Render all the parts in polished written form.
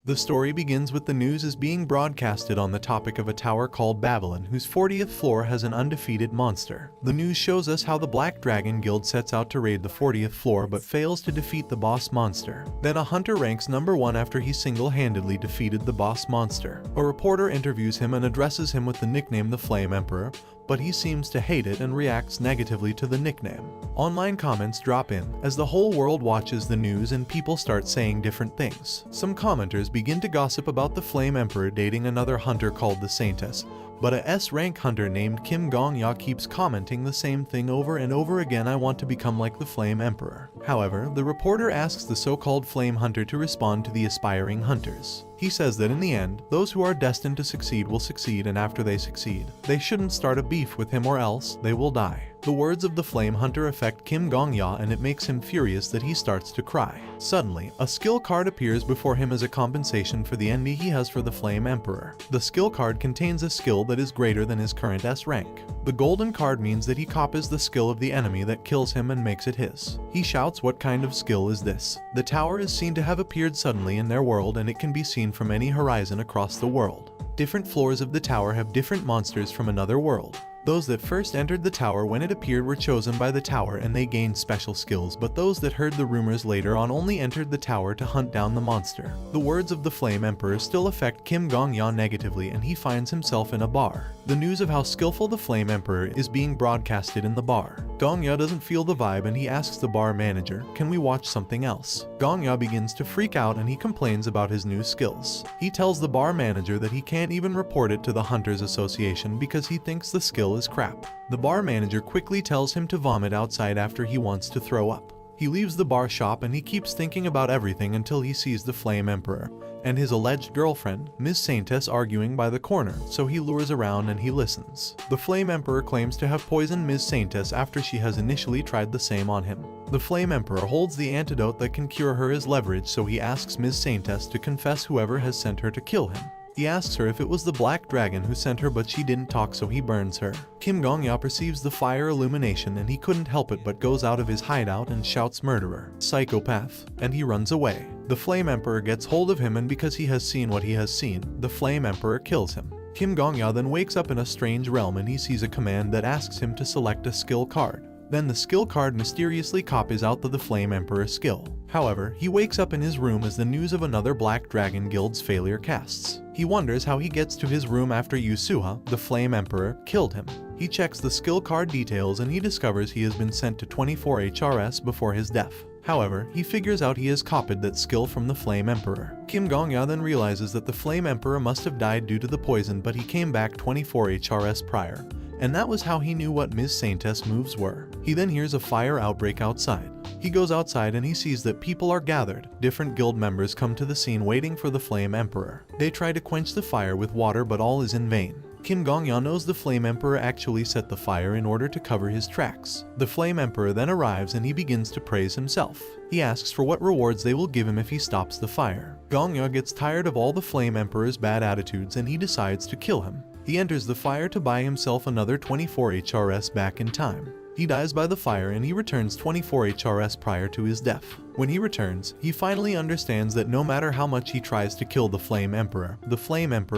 The story begins with the news is being broadcasted on the topic of a tower called Babylon whose 40th floor has an undefeated monster. The news shows us how the Black Dragon Guild sets out to raid the 40th floor but fails to defeat the boss monster. Then a hunter ranks number 1 after he single-handedly defeated the boss monster. A reporter interviews him and addresses him with the nickname the Flame Emperor, but he seems to hate it and reacts negatively to the nickname. Online comments drop in as the whole world watches the news and people start saying different things. Some commenters begin to gossip about the Flame Emperor dating another hunter called the Saintess, but a S-rank hunter named Kim Gong-ya keeps commenting the same thing over and over again: "I want to become like the Flame Emperor." However, the reporter asks the so-called Flame Hunter to respond to the aspiring hunters. He says that in the end, those who are destined to succeed will succeed, and after they succeed, they shouldn't start a beef with him or else they will die. The words of the Flame Hunter affect Kim Gong-ya and it makes him furious that he starts to cry. Suddenly, a skill card appears before him as a compensation for the envy he has for the Flame Emperor. The skill card contains a skill that is greater than his current S rank. The golden card means that he copies the skill of the enemy that kills him and makes it his. He shouts, "What kind of skill is this?" The tower is seen to have appeared suddenly in their world and it can be seen from any horizon across the world. Different floors of the tower have different monsters from another world. Those that first entered the tower when it appeared were chosen by the tower and they gained special skills, but those that heard the rumors later on only entered the tower to hunt down the monster. The words of the Flame Emperor still affect Kim Gong-ya negatively and he finds himself in a bar. The news of how skillful the Flame Emperor is being broadcasted in the bar. Gong-ya doesn't feel the vibe and he asks the bar manager, "Can we watch something else?" Gong-ya begins to freak out and he complains about his new skills. He tells the bar manager that he can't even report it to the Hunters Association because he thinks the skill is crap. The bar manager quickly tells him to vomit outside after he wants to throw up. He leaves the bar shop and he keeps thinking about everything until he sees the Flame Emperor and his alleged girlfriend, Ms. Saintess, arguing by the corner, so he lures around and he listens. The Flame Emperor claims to have poisoned Ms. Saintess after she has initially tried the same on him. The Flame Emperor holds the antidote that can cure her as leverage, so he asks Ms. Saintess to confess whoever has sent her to kill him. He asks her if it was the Black Dragon who sent her, but she didn't talk, so he burns her. Kim Gong-ya perceives the fire illumination and he couldn't help it but goes out of his hideout and shouts, "Murderer, psychopath," and he runs away. The Flame Emperor gets hold of him and because he has seen what he has seen, the Flame Emperor kills him. Kim Gong-ya then wakes up in a strange realm and he sees a command that asks him to select a skill card. Then the skill card mysteriously copies out the Flame Emperor skill. However, he wakes up in his room as the news of another Black Dragon Guild's failure casts. He wonders how he gets to his room after Yusuha, the Flame Emperor, killed him. He checks the skill card details and he discovers he has been sent to 24 HRS before his death. However, he figures out he has copied that skill from the Flame Emperor. Kim Gong-ya then realizes that the Flame Emperor must have died due to the poison, but he came back 24 HRS prior, and that was how he knew what Ms. Saintess' moves were. He then hears a fire outbreak outside. He goes outside and he sees that people are gathered. Different guild members come to the scene waiting for the Flame Emperor. They try to quench the fire with water, but all is in vain. Kim Gong-ya knows the Flame Emperor actually set the fire in order to cover his tracks. The Flame Emperor then arrives and he begins to praise himself. He asks for what rewards they will give him if he stops the fire. Gong-ya gets tired of all the Flame Emperor's bad attitudes and he decides to kill him. He enters the fire to buy himself another 24 HRS back in time. He dies by the fire and he returns 24 HRS prior to his death. When he returns, he finally understands that no matter how much he tries to kill the Flame Emperor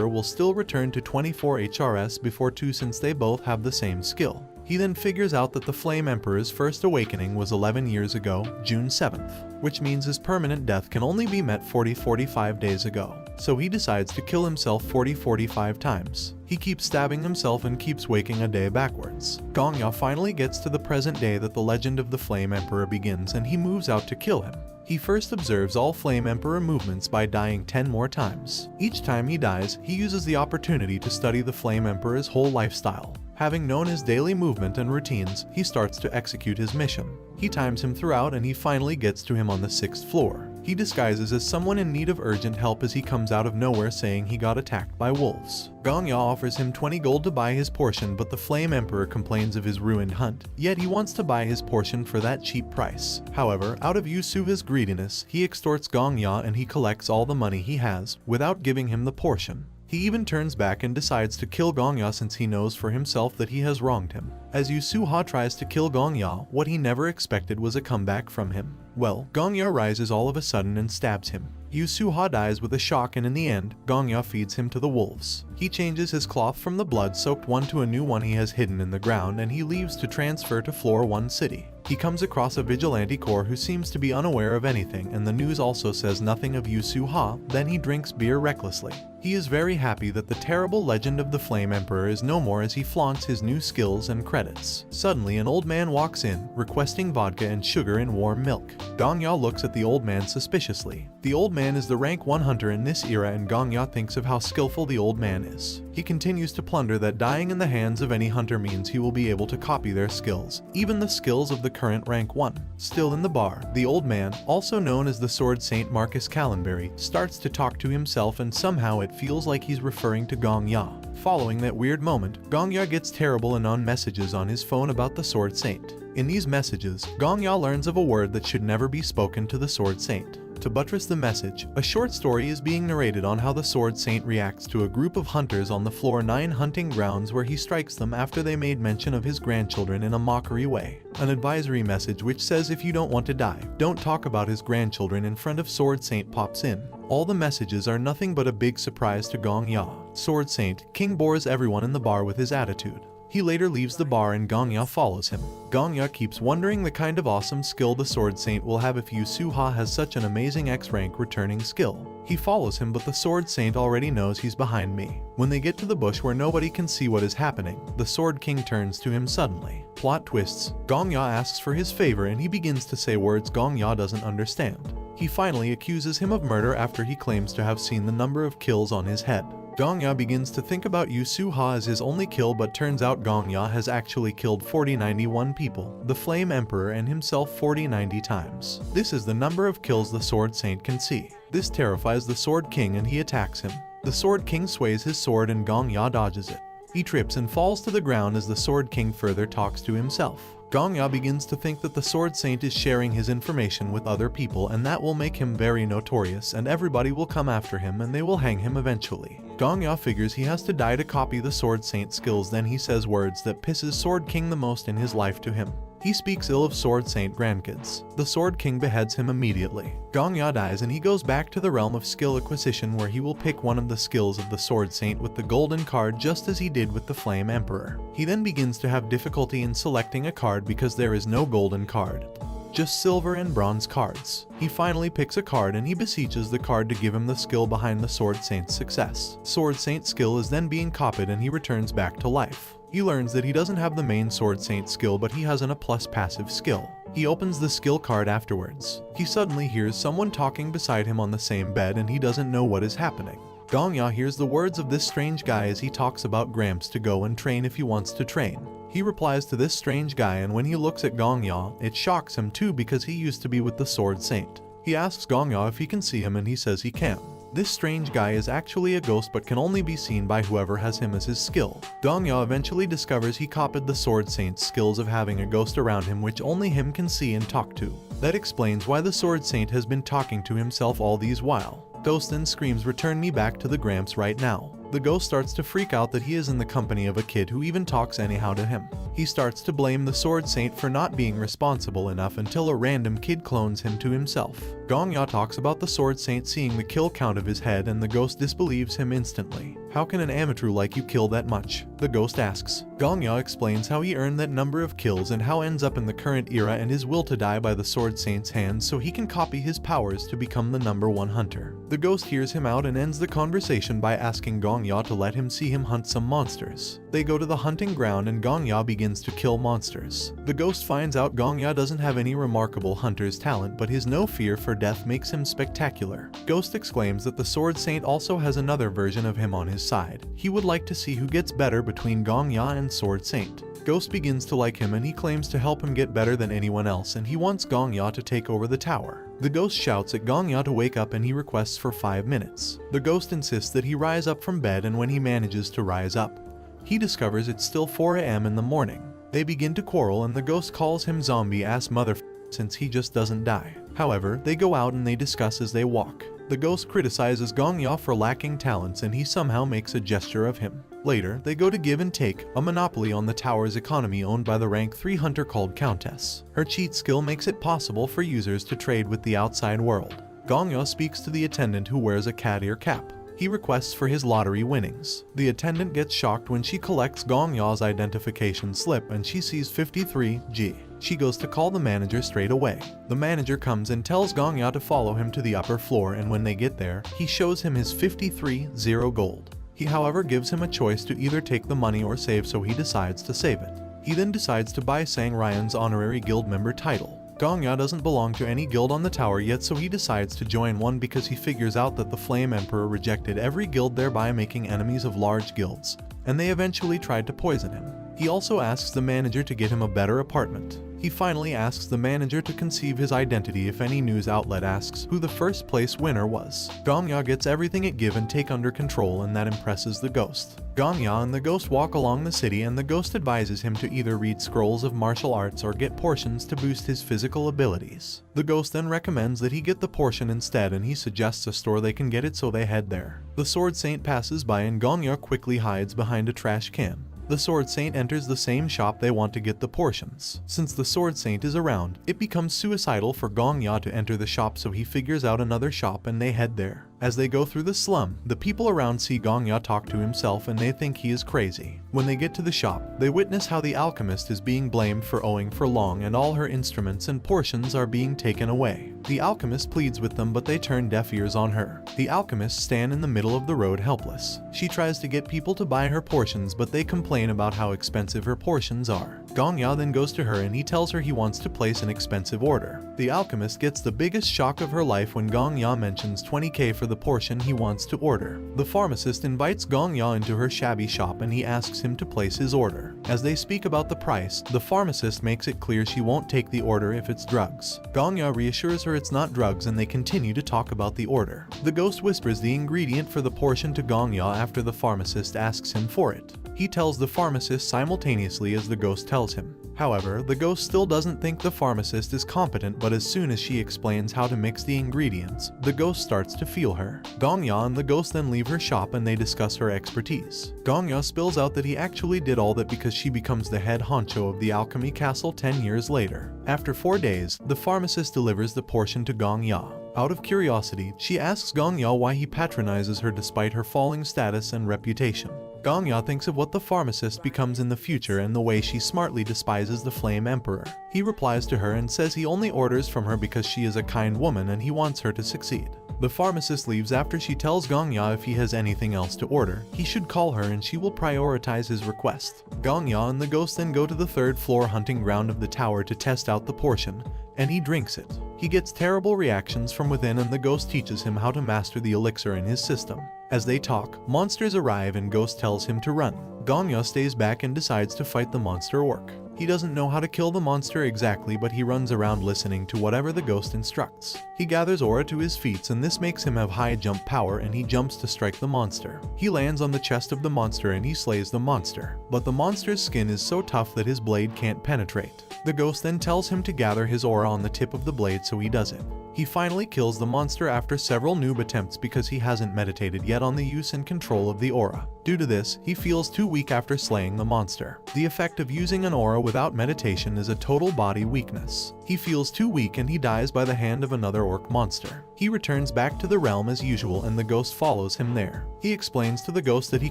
will still return to 24 HRS before 2 since they both have the same skill. He then figures out that the Flame Emperor's first awakening was 11 years ago, June 7th, which means his permanent death can only be met 45 days ago. So he decides to kill himself 45 times. He keeps stabbing himself and keeps waking a day backwards. Gong-ya finally gets to the present day that the legend of the Flame Emperor begins and he moves out to kill him. He first observes all Flame Emperor movements by dying 10 more times. Each time he dies, he uses the opportunity to study the Flame Emperor's whole lifestyle. Having known his daily movement and routines, he starts to execute his mission. He times him throughout and he finally gets to him on the 6th floor. He disguises as someone in need of urgent help as he comes out of nowhere saying he got attacked by wolves. Gong-ya offers him 20 gold to buy his portion, but the Flame Emperor complains of his ruined hunt, yet he wants to buy his portion for that cheap price. However, out of Yusuha's greediness, he extorts Gong-ya and he collects all the money he has without giving him the portion. He even turns back and decides to kill Gong-ya since he knows for himself that he has wronged him. As Yusuha tries to kill Gong-ya, what he never expected was a comeback from him. Well, Gong-ya rises all of a sudden and stabs him. Yu Su-ha dies with a shock, and in the end, Gong-ya feeds him to the wolves. He changes his cloth from the blood-soaked one to a new one he has hidden in the ground, and he leaves to transfer to Floor 1 City. He comes across a vigilante corps who seems to be unaware of anything, and the news also says nothing of Yu Su-ha. Then he drinks beer recklessly. He is very happy that the terrible legend of the Flame Emperor is no more as he flaunts his new skills and credits. Suddenly an old man walks in, requesting vodka and sugar in warm milk. Gong-ya looks at the old man suspiciously. The old man is the rank 1 hunter in this era, and Gong-ya thinks of how skillful the old man is. He continues to plunder that dying in the hands of any hunter means he will be able to copy their skills, even the skills of the current rank 1. Still in the bar, the old man, also known as the Sword Saint Marcus Callenberry, starts to talk to himself, and somehow it feels like he's referring to Gong-ya. Following that weird moment, Gong-ya gets terrible anon messages on his phone about the Sword Saint. In these messages, Gong-ya learns of a word that should never be spoken to the Sword Saint. To buttress the message, a short story is being narrated on how the Sword Saint reacts to a group of hunters on the Floor 9 hunting grounds, where he strikes them after they made mention of his grandchildren in a mockery way. An advisory message which says if you don't want to die, don't talk about his grandchildren in front of Sword Saint pops in. All the messages are nothing but a big surprise to Gong-ya. Sword Saint King bores everyone in the bar with his attitude. He later leaves the bar and Gong-ya follows him. Gong-ya keeps wondering the kind of awesome skill the Sword Saint will have if Yu Su-ha has such an amazing X-rank returning skill. He follows him, but the Sword Saint already knows he's behind me. When they get to the bush where nobody can see what is happening, the Sword King turns to him suddenly. Plot twists, Gong-ya asks for his favor and he begins to say words Gong-ya doesn't understand. He finally accuses him of murder after he claims to have seen the number of kills on his head. Gong-ya begins to think about Yu Su-ha as his only kill, but turns out Gong-ya has actually killed 4091 people, the Flame Emperor and himself 4090 times. This is the number of kills the Sword Saint can see. This terrifies the Sword King and he attacks him. The Sword King sways his sword and Gong-ya dodges it. He trips and falls to the ground as the Sword King further talks to himself. Gong-ya begins to think that the Sword Saint is sharing his information with other people, and that will make him very notorious, and everybody will come after him and they will hang him eventually. Gong-ya figures he has to die to copy the Sword Saint's skills. Then he says words that pisses Sword King the most in his life to him. He speaks ill of Sword Saint grandkids. The Sword King beheads him immediately. Gong-ya dies and he goes back to the realm of skill acquisition, where he will pick one of the skills of the Sword Saint with the golden card, just as he did with the Flame Emperor. He then begins to have difficulty in selecting a card because there is no golden card, just silver and bronze cards. He finally picks a card and he beseeches the card to give him the skill behind the Sword Saint's success. Sword Saint's skill is then being copied and he returns back to life. He learns that he doesn't have the main Sword Saint skill, but he has an A+ passive skill. He opens the skill card afterwards. He suddenly hears someone talking beside him on the same bed and he doesn't know what is happening. Gong-ya hears the words of this strange guy as he talks about Gramps to go and train if he wants to train. He replies to this strange guy, and when he looks at Gong-ya, it shocks him too because he used to be with the Sword Saint. He asks Gong-ya if he can see him and he says he can. This strange guy is actually a ghost but can only be seen by whoever has him as his skill. Gong-ya eventually discovers he copied the Sword Saint's skills of having a ghost around him which only him can see and talk to. That explains why the Sword Saint has been talking to himself all these while. Ghost then screams, "Return me back to the Gramps right now." The ghost starts to freak out that he is in the company of a kid who even talks anyhow to him. He starts to blame the Sword Saint for not being responsible enough until a random kid clones him to himself. Gong-ya talks about the Sword Saint seeing the kill count of his head and the ghost disbelieves him instantly. "How can an amateur like you kill that much?" the ghost asks. Gong-ya explains how he earned that number of kills and how ends up in the current era and his will to die by the Sword Saint's hands so he can copy his powers to become the #1 hunter. The ghost hears him out and ends the conversation by asking Gong-ya to let him see him hunt some monsters. They go to the hunting ground and Gong-ya begins to kill monsters. The ghost finds out Gong-ya doesn't have any remarkable hunter's talent, but his no fear for death makes him spectacular. Ghost exclaims that the Sword Saint also has another version of him on his side. He would like to see who gets better between Gong-ya and Sword Saint. Ghost begins to like him and he claims to help him get better than anyone else, and he wants Gong-ya to take over the tower. The ghost shouts at Gong-ya to wake up and he requests for 5 minutes. The ghost insists that he rise up from bed, and when he manages to rise up, he discovers it's still 4 AM in the morning. They begin to quarrel and the ghost calls him zombie-ass mother since he just doesn't die. However, they go out and they discuss as they walk. The ghost criticizes Gong-ya for lacking talents and he somehow makes a gesture of him. Later, they go to Give and Take, a monopoly on the tower's economy owned by the rank 3 hunter called Countess. Her cheat skill makes it possible for users to trade with the outside world. Gongya speaks to the attendant who wears a cat ear cap. He requests for his lottery winnings. The attendant gets shocked when she collects Gongya's identification slip and she sees 53G. She goes to call the manager straight away. The manager comes and tells Gongya to follow him to the upper floor, and when they get there, he shows him his 53-0 gold. He however gives him a choice to either take the money or save, so he decides to save it. He then decides to buy Sang Ryan's honorary guild member title. Gongya doesn't belong to any guild on the tower yet, so he decides to join one because he figures out that the Flame Emperor rejected every guild, thereby making enemies of large guilds, and they eventually tried to poison him. He also asks the manager to get him a better apartment. He finally asks the manager to conceive his identity if any news outlet asks who the first place winner was. Gongya gets everything it give and take under control, and that impresses the ghost. Gongya and the ghost walk along the city, and the ghost advises him to either read scrolls of martial arts or get portions to boost his physical abilities. The ghost then recommends that he get the portion instead, and he suggests a store they can get it, so they head there. The Sword Saint passes by and Gongya quickly hides behind a trash can. The Sword Saint enters the same shop they want to get the portions. Since the Sword Saint is around, it becomes suicidal for Gongya to enter the shop, so he figures out another shop and they head there. As they go through the slum, the people around see Gongya talk to himself and they think he is crazy. When they get to the shop, they witness how the alchemist is being blamed for owing for long, and all her instruments and portions are being taken away. The alchemist pleads with them, but they turn deaf ears on her. The alchemists stand in the middle of the road helpless. She tries to get people to buy her portions, but they complain about how expensive her portions are. Gongya then goes to her and he tells her he wants to place an expensive order. The alchemist gets the biggest shock of her life when Gongya mentions 20k for the portion he wants to order. The pharmacist invites Gongya into her shabby shop and he asks him to place his order. As they speak about the price, the pharmacist makes it clear she won't take the order if it's drugs. Gongya reassures her it's not drugs, and they continue to talk about the order. The ghost whispers the ingredient for the portion to Gongya after the pharmacist asks him for it. He tells the pharmacist simultaneously as the ghost tells him. However, the ghost still doesn't think the pharmacist is competent, but as soon as she explains how to mix the ingredients, the ghost starts to feel her. Gongya and the ghost then leave her shop and they discuss her expertise. Gongya spills out that he actually did all that because she becomes the head honcho of the alchemy castle 10 years later. After 4 days, the pharmacist delivers the portion to Gongya. Out of curiosity, she asks Gongya why he patronizes her despite her falling status and reputation. Gongya thinks of what the pharmacist becomes in the future and the way she smartly despises the Flame Emperor. He replies to her and says he only orders from her because she is a kind woman and he wants her to succeed. The pharmacist leaves after she tells Gongya if he has anything else to order, he should call her and she will prioritize his request. Gongya and the ghost then go to the 3rd floor hunting ground of the tower to test out the portion, and he drinks it. He gets terrible reactions from within, and the ghost teaches him how to master the elixir in his system. As they talk, monsters arrive and Ghost tells him to run. Gongya stays back and decides to fight the monster orc. He doesn't know how to kill the monster exactly, but he runs around listening to whatever the ghost instructs. He gathers aura to his feet and this makes him have high jump power, and he jumps to strike the monster. He lands on the chest of the monster and he slays the monster, but the monster's skin is so tough that his blade can't penetrate. The ghost then tells him to gather his aura on the tip of the blade, so he does it. He finally kills the monster after several noob attempts because he hasn't meditated yet on the use and control of the aura. Due to this, he feels too weak after slaying the monster. The effect of using an aura without meditation is a total body weakness. He feels too weak and he dies by the hand of another orc monster. He returns back to the realm as usual and the ghost follows him there. He explains to the ghost that he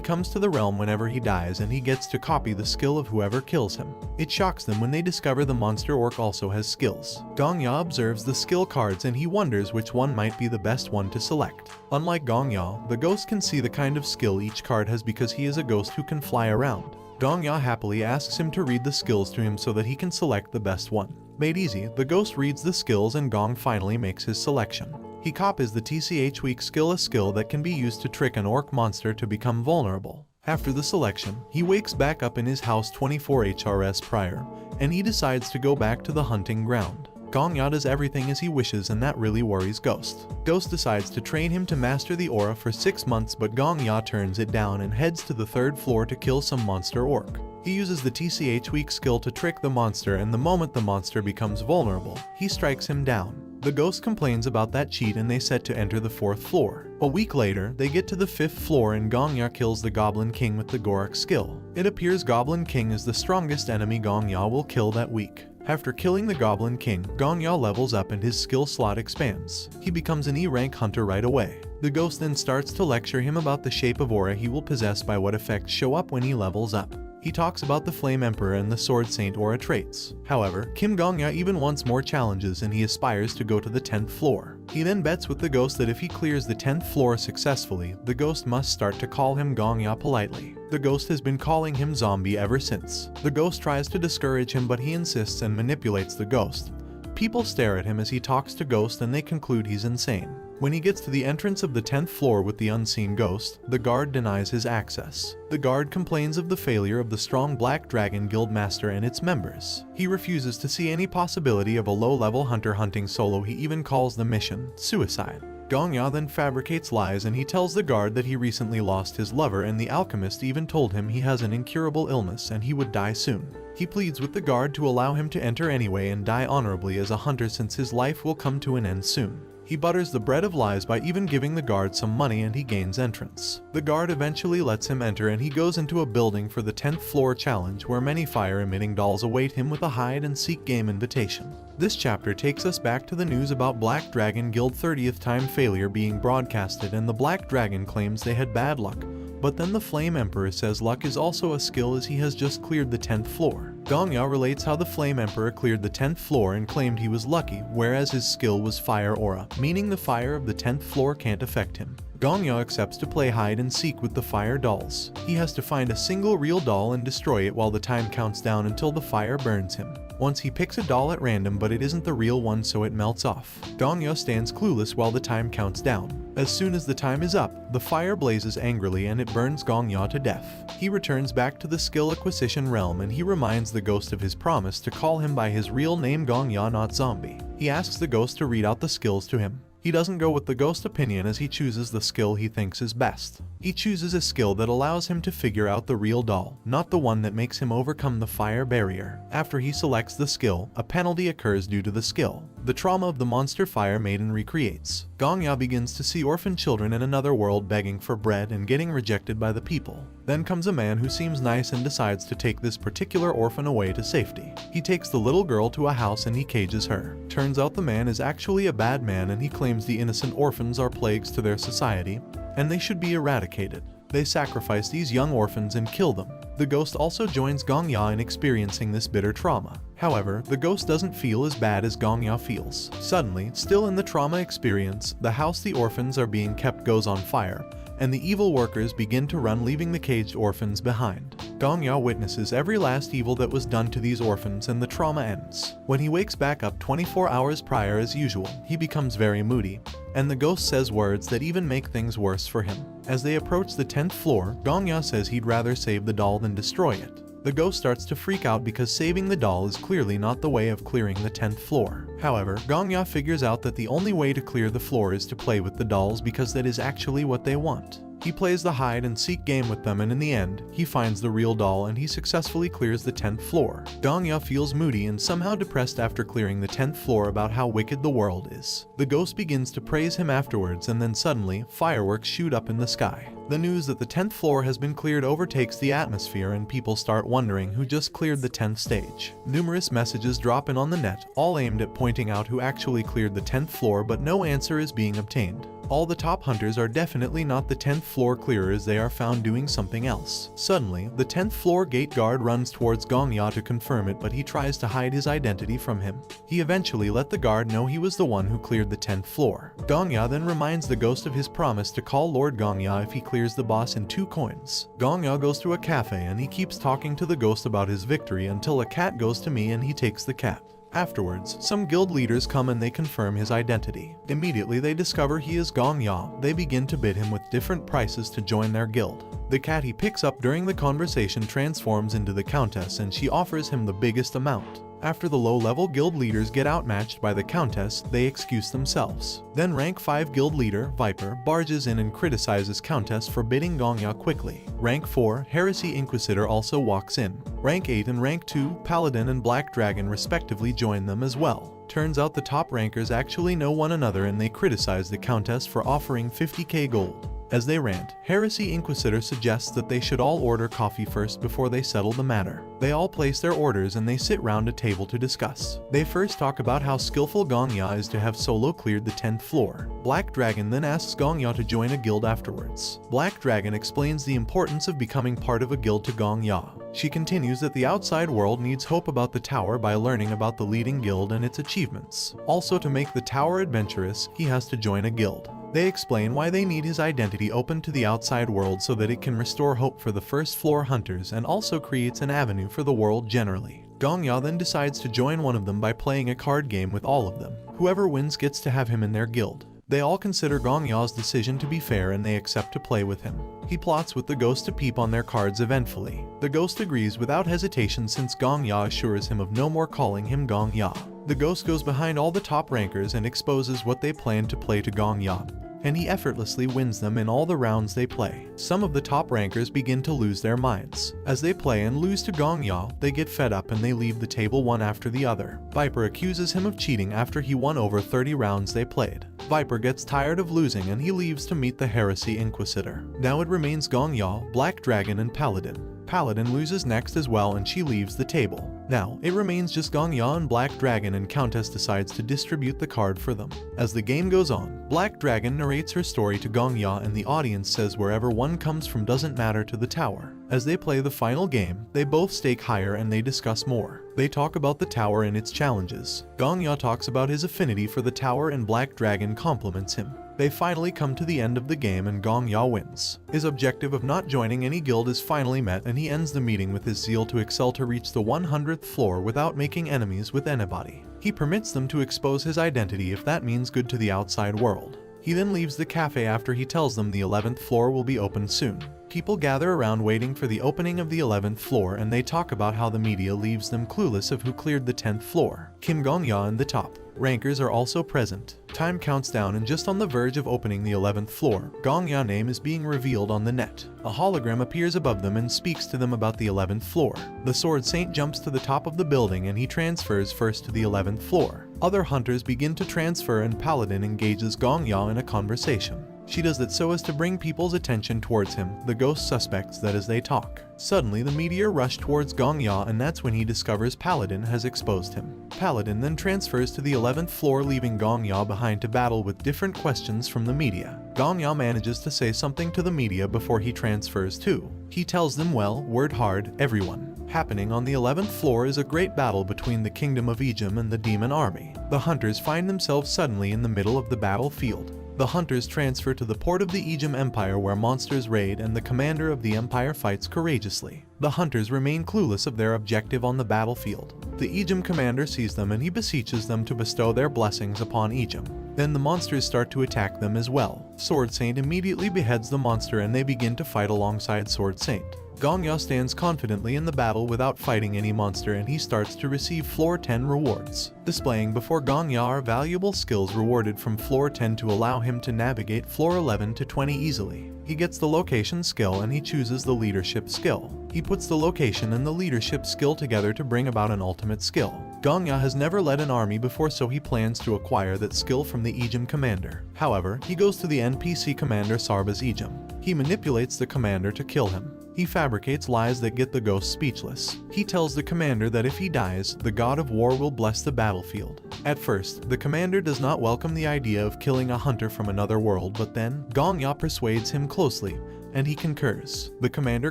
comes to the realm whenever he dies and he gets to copy the skill of whoever kills him. It shocks them when they discover the monster orc also has skills. Gongya observes the skill cards and he wonders which one might be the best one to select. Unlike Gongya, the ghost can see the kind of skill each card has because he is a ghost who can fly around. Gongya happily asks him to read the skills to him so that he can select the best one. Made easy, the ghost reads the skills and Gong finally makes his selection. He copies the TCH weak skill, a skill that can be used to trick an orc monster to become vulnerable. After the selection, he wakes back up in his house 24 HRS prior, and he decides to go back to the hunting ground. Gongya does everything as he wishes and that really worries Ghost. Ghost decides to train him to master the aura for 6 months, but Gongya turns it down and heads to the 3rd floor to kill some monster orc. He uses the TCH weak skill to trick the monster, and the moment the monster becomes vulnerable, he strikes him down. The ghost complains about that cheat and they set to enter the 4th floor. A week later, they get to the 5th floor and Gongya kills the Goblin King with the Gorak skill. It appears Goblin King is the strongest enemy Gongya will kill that week. After killing the Goblin King, Gong Ya levels up and his skill slot expands. He becomes an E-rank hunter right away. The ghost then starts to lecture him about the shape of aura he will possess by what effects show up when he levels up. He talks about the Flame Emperor and the Sword Saint aura traits. However, Kim Gong-ya even wants more challenges and he aspires to go to the 10th floor. He then bets with the ghost that if he clears the 10th floor successfully, the ghost must start to call him Gong-ya politely. The ghost has been calling him zombie ever since. The ghost tries to discourage him but he insists and manipulates the ghost. People stare at him as he talks to Ghost and they conclude he's insane. When he gets to the entrance of the 10th floor with the unseen ghost, the guard denies his access. The guard complains of the failure of the strong Black Dragon Guild Master and its members. He refuses to see any possibility of a low-level hunter hunting solo. He even calls the mission suicide. Gong-ya then fabricates lies and he tells the guard that he recently lost his lover and the alchemist even told him he has an incurable illness and he would die soon. He pleads with the guard to allow him to enter anyway and die honorably as a hunter since his life will come to an end soon. He butters the bread of lies by even giving the guard some money and he gains entrance. The guard eventually lets him enter and he goes into a building for the 10th floor challenge where many fire-emitting dolls await him with a hide-and-seek game invitation. This chapter takes us back to the news about Black Dragon Guild 30th time failure being broadcasted and the Black Dragon claims they had bad luck. But then the Flame Emperor says luck is also a skill as he has just cleared the 10th floor. Gong-ya relates how the Flame Emperor cleared the 10th floor and claimed he was lucky, whereas his skill was fire aura, meaning the fire of the 10th floor can't affect him. Gong-ya accepts to play hide and seek with the fire dolls. He has to find a single real doll and destroy it while the time counts down until the fire burns him. Once he picks a doll at random but it isn't the real one so it melts off. Gong-ya stands clueless while the time counts down. As soon as the time is up, the fire blazes angrily and it burns Gong-ya to death. He returns back to the skill acquisition realm and he reminds the ghost of his promise to call him by his real name Gong-ya not zombie. He asks the ghost to read out the skills to him. He doesn't go with the ghost's opinion as he chooses the skill he thinks is best. He chooses a skill that allows him to figure out the real doll, not the one that makes him overcome the fire barrier. After he selects the skill, a penalty occurs due to the skill. The trauma of the monster fire maiden recreates. Gong-ya begins to see orphan children in another world begging for bread and getting rejected by the people. Then comes a man who seems nice and decides to take this particular orphan away to safety. He takes the little girl to a house and he cages her. Turns out the man is actually a bad man and he claims the innocent orphans are plagues to their society and they should be eradicated. They sacrifice these young orphans and kill them. The ghost also joins Gong-ya in experiencing this bitter trauma. However, the ghost doesn't feel as bad as Gong-ya feels. Suddenly, still in the trauma experience, the house the orphans are being kept goes on fire, and the evil workers begin to run, leaving the caged orphans behind. Gong-ya witnesses every last evil that was done to these orphans and the trauma ends. When he wakes back up 24 hours prior as usual, he becomes very moody, and the ghost says words that even make things worse for him. As they approach the 10th floor, Gong-ya says he'd rather save the doll than destroy it. The ghost starts to freak out because saving the doll is clearly not the way of clearing the 10th floor. However, Gong-ya figures out that the only way to clear the floor is to play with the dolls because that is actually what they want. He plays the hide and seek game with them and in the end, he finds the real doll and he successfully clears the 10th floor. Gong-ya feels moody and somehow depressed after clearing the 10th floor about how wicked the world is. The ghost begins to praise him afterwards and then suddenly, fireworks shoot up in the sky. The news that the 10th floor has been cleared overtakes the atmosphere and people start wondering who just cleared the 10th stage. Numerous messages drop in on the net, all aimed at pointing out who actually cleared the 10th floor, but no answer is being obtained. All the top hunters are definitely not the 10th floor clearers, they are found doing something else. Suddenly, the 10th floor gate guard runs towards Gong-ya to confirm it, but he tries to hide his identity from him. He eventually let the guard know he was the one who cleared the 10th floor. Gong-ya then reminds the ghost of his promise to call Lord Gong-ya if he clears the boss in 2 coins. Gong-ya goes to a cafe and he keeps talking to the ghost about his victory until a cat goes to me and he takes the cat. Afterwards, some guild leaders come and they confirm his identity. Immediately they discover he is Gong-ya. They begin to bid him with different prices to join their guild. The cat he picks up during the conversation transforms into the countess and she offers him the biggest amount. After the low-level guild leaders get outmatched by the countess, they excuse themselves. Then rank 5 guild leader, Viper, barges in and criticizes countess for bidding Gong-ya quickly. Rank 4, Heresy Inquisitor also walks in. Rank 8 and rank 2, Paladin and Black Dragon respectively join them as well. Turns out the top rankers actually know one another and they criticize the countess for offering 50k gold. As they rant, Heresy Inquisitor suggests that they should all order coffee first before they settle the matter. They all place their orders and they sit round a table to discuss. They first talk about how skillful Gong Ya is to have solo cleared the 10th floor. Black Dragon then asks Gong Ya to join a guild afterwards. Black Dragon explains the importance of becoming part of a guild to Gong Ya. She continues that the outside world needs hope about the tower by learning about the leading guild and its achievements. Also, to make the tower adventurous, he has to join a guild. They explain why they need his identity open to the outside world so that it can restore hope for the first floor hunters and also creates an avenue for the world generally. Gong Ya then decides to join one of them by playing a card game with all of them. Whoever wins gets to have him in their guild. They all consider Gong Ya's decision to be fair and they accept to play with him. He plots with the ghost to peep on their cards eventfully. The ghost agrees without hesitation since Gong Ya assures him of no more calling him Gong Ya. The ghost goes behind all the top rankers and exposes what they plan to play to Gong Ya, and he effortlessly wins them in all the rounds they play. Some of the top rankers begin to lose their minds. As they play and lose to Gong Ya, they get fed up and they leave the table one after the other. Viper accuses him of cheating after he won over 30 rounds they played. Viper gets tired of losing and he leaves to meet the Heresy Inquisitor. Now it remains Gong Ya, Black Dragon and Paladin. Paladin loses next as well and she leaves the table. Now, it remains just Gong Ya and Black Dragon and Countess decides to distribute the card for them. As the game goes on, Black Dragon narrates her story to Gong Ya and the audience says wherever one comes from doesn't matter to the tower. As they play the final game, they both stake higher and they discuss more. They talk about the tower and its challenges. Gong Ya talks about his affinity for the tower and Black Dragon compliments him. They finally come to the end of the game and Gong Ya wins. His objective of not joining any guild is finally met and he ends the meeting with his zeal to excel to reach the 100th floor without making enemies with anybody. He permits them to expose his identity if that means good to the outside world. He then leaves the cafe after he tells them the 11th floor will be open soon. People gather around waiting for the opening of the 11th floor and they talk about how the media leaves them clueless of who cleared the 10th floor. Kim Gong Ya and the top rankers are also present. Time counts down and just on the verge of opening the 11th floor, Gong Ya's name is being revealed on the net. A hologram appears above them and speaks to them about the 11th floor. The Sword Saint jumps to the top of the building and he transfers first to the 11th floor. Other hunters begin to transfer and Paladin engages Gong Ya in a conversation. She does that so as to bring people's attention towards him. The ghost suspects that as they talk. Suddenly the meteor rushes towards Gong Ya and that's when he discovers Paladin has exposed him. Paladin then transfers to the 11th floor leaving Gong Ya behind to battle with different questions from the media. Gong Ya manages to say something to the media before he transfers too. He tells them well, word hard, everyone. Happening on the 11th floor is a great battle between the Kingdom of Ejim and the Demon Army. The hunters find themselves suddenly in the middle of the battlefield. The hunters transfer to the port of the Ejim Empire where monsters raid and the commander of the empire fights courageously. The hunters remain clueless of their objective on the battlefield. The Ejim commander sees them and he beseeches them to bestow their blessings upon Ejim. Then the monsters start to attack them as well. Sword Saint immediately beheads the monster and they begin to fight alongside Sword Saint. Gong Ya stands confidently in the battle without fighting any monster and he starts to receive floor 10 rewards. Displaying before Gong Ya are valuable skills rewarded from floor 10 to allow him to navigate floor 11 to 20 easily. He gets the location skill and he chooses the leadership skill. He puts the location and the leadership skill together to bring about an ultimate skill. Gong Ya has never led an army before so he plans to acquire that skill from the Ejim commander. However, he goes to the NPC commander Sarba's Ejim. He manipulates the commander to kill him. He fabricates lies that get the ghost speechless. He tells the commander that if he dies, the god of war will bless the battlefield. At first, the commander does not welcome the idea of killing a hunter from another world, but then, Gong Ya persuades him closely, and he concurs. The commander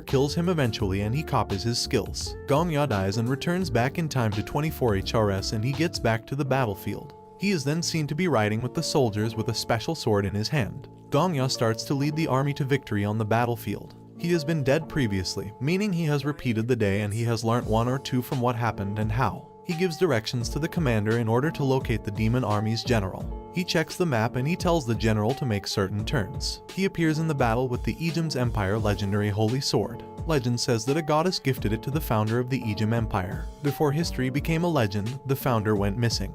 kills him eventually and he copies his skills. Gong Ya dies and returns back in time to 24 HRS and he gets back to the battlefield. He is then seen to be riding with the soldiers with a special sword in his hand. Gong Ya starts to lead the army to victory on the battlefield. He has been dead previously, meaning he has repeated the day and he has learnt one or two from what happened and how. He gives directions to the commander in order to locate the demon army's general. He checks the map and he tells the general to make certain turns. He appears in the battle with the Ejim's Empire legendary holy sword. Legend says that a goddess gifted it to the founder of the Ejim Empire. Before history became a legend, the founder went missing,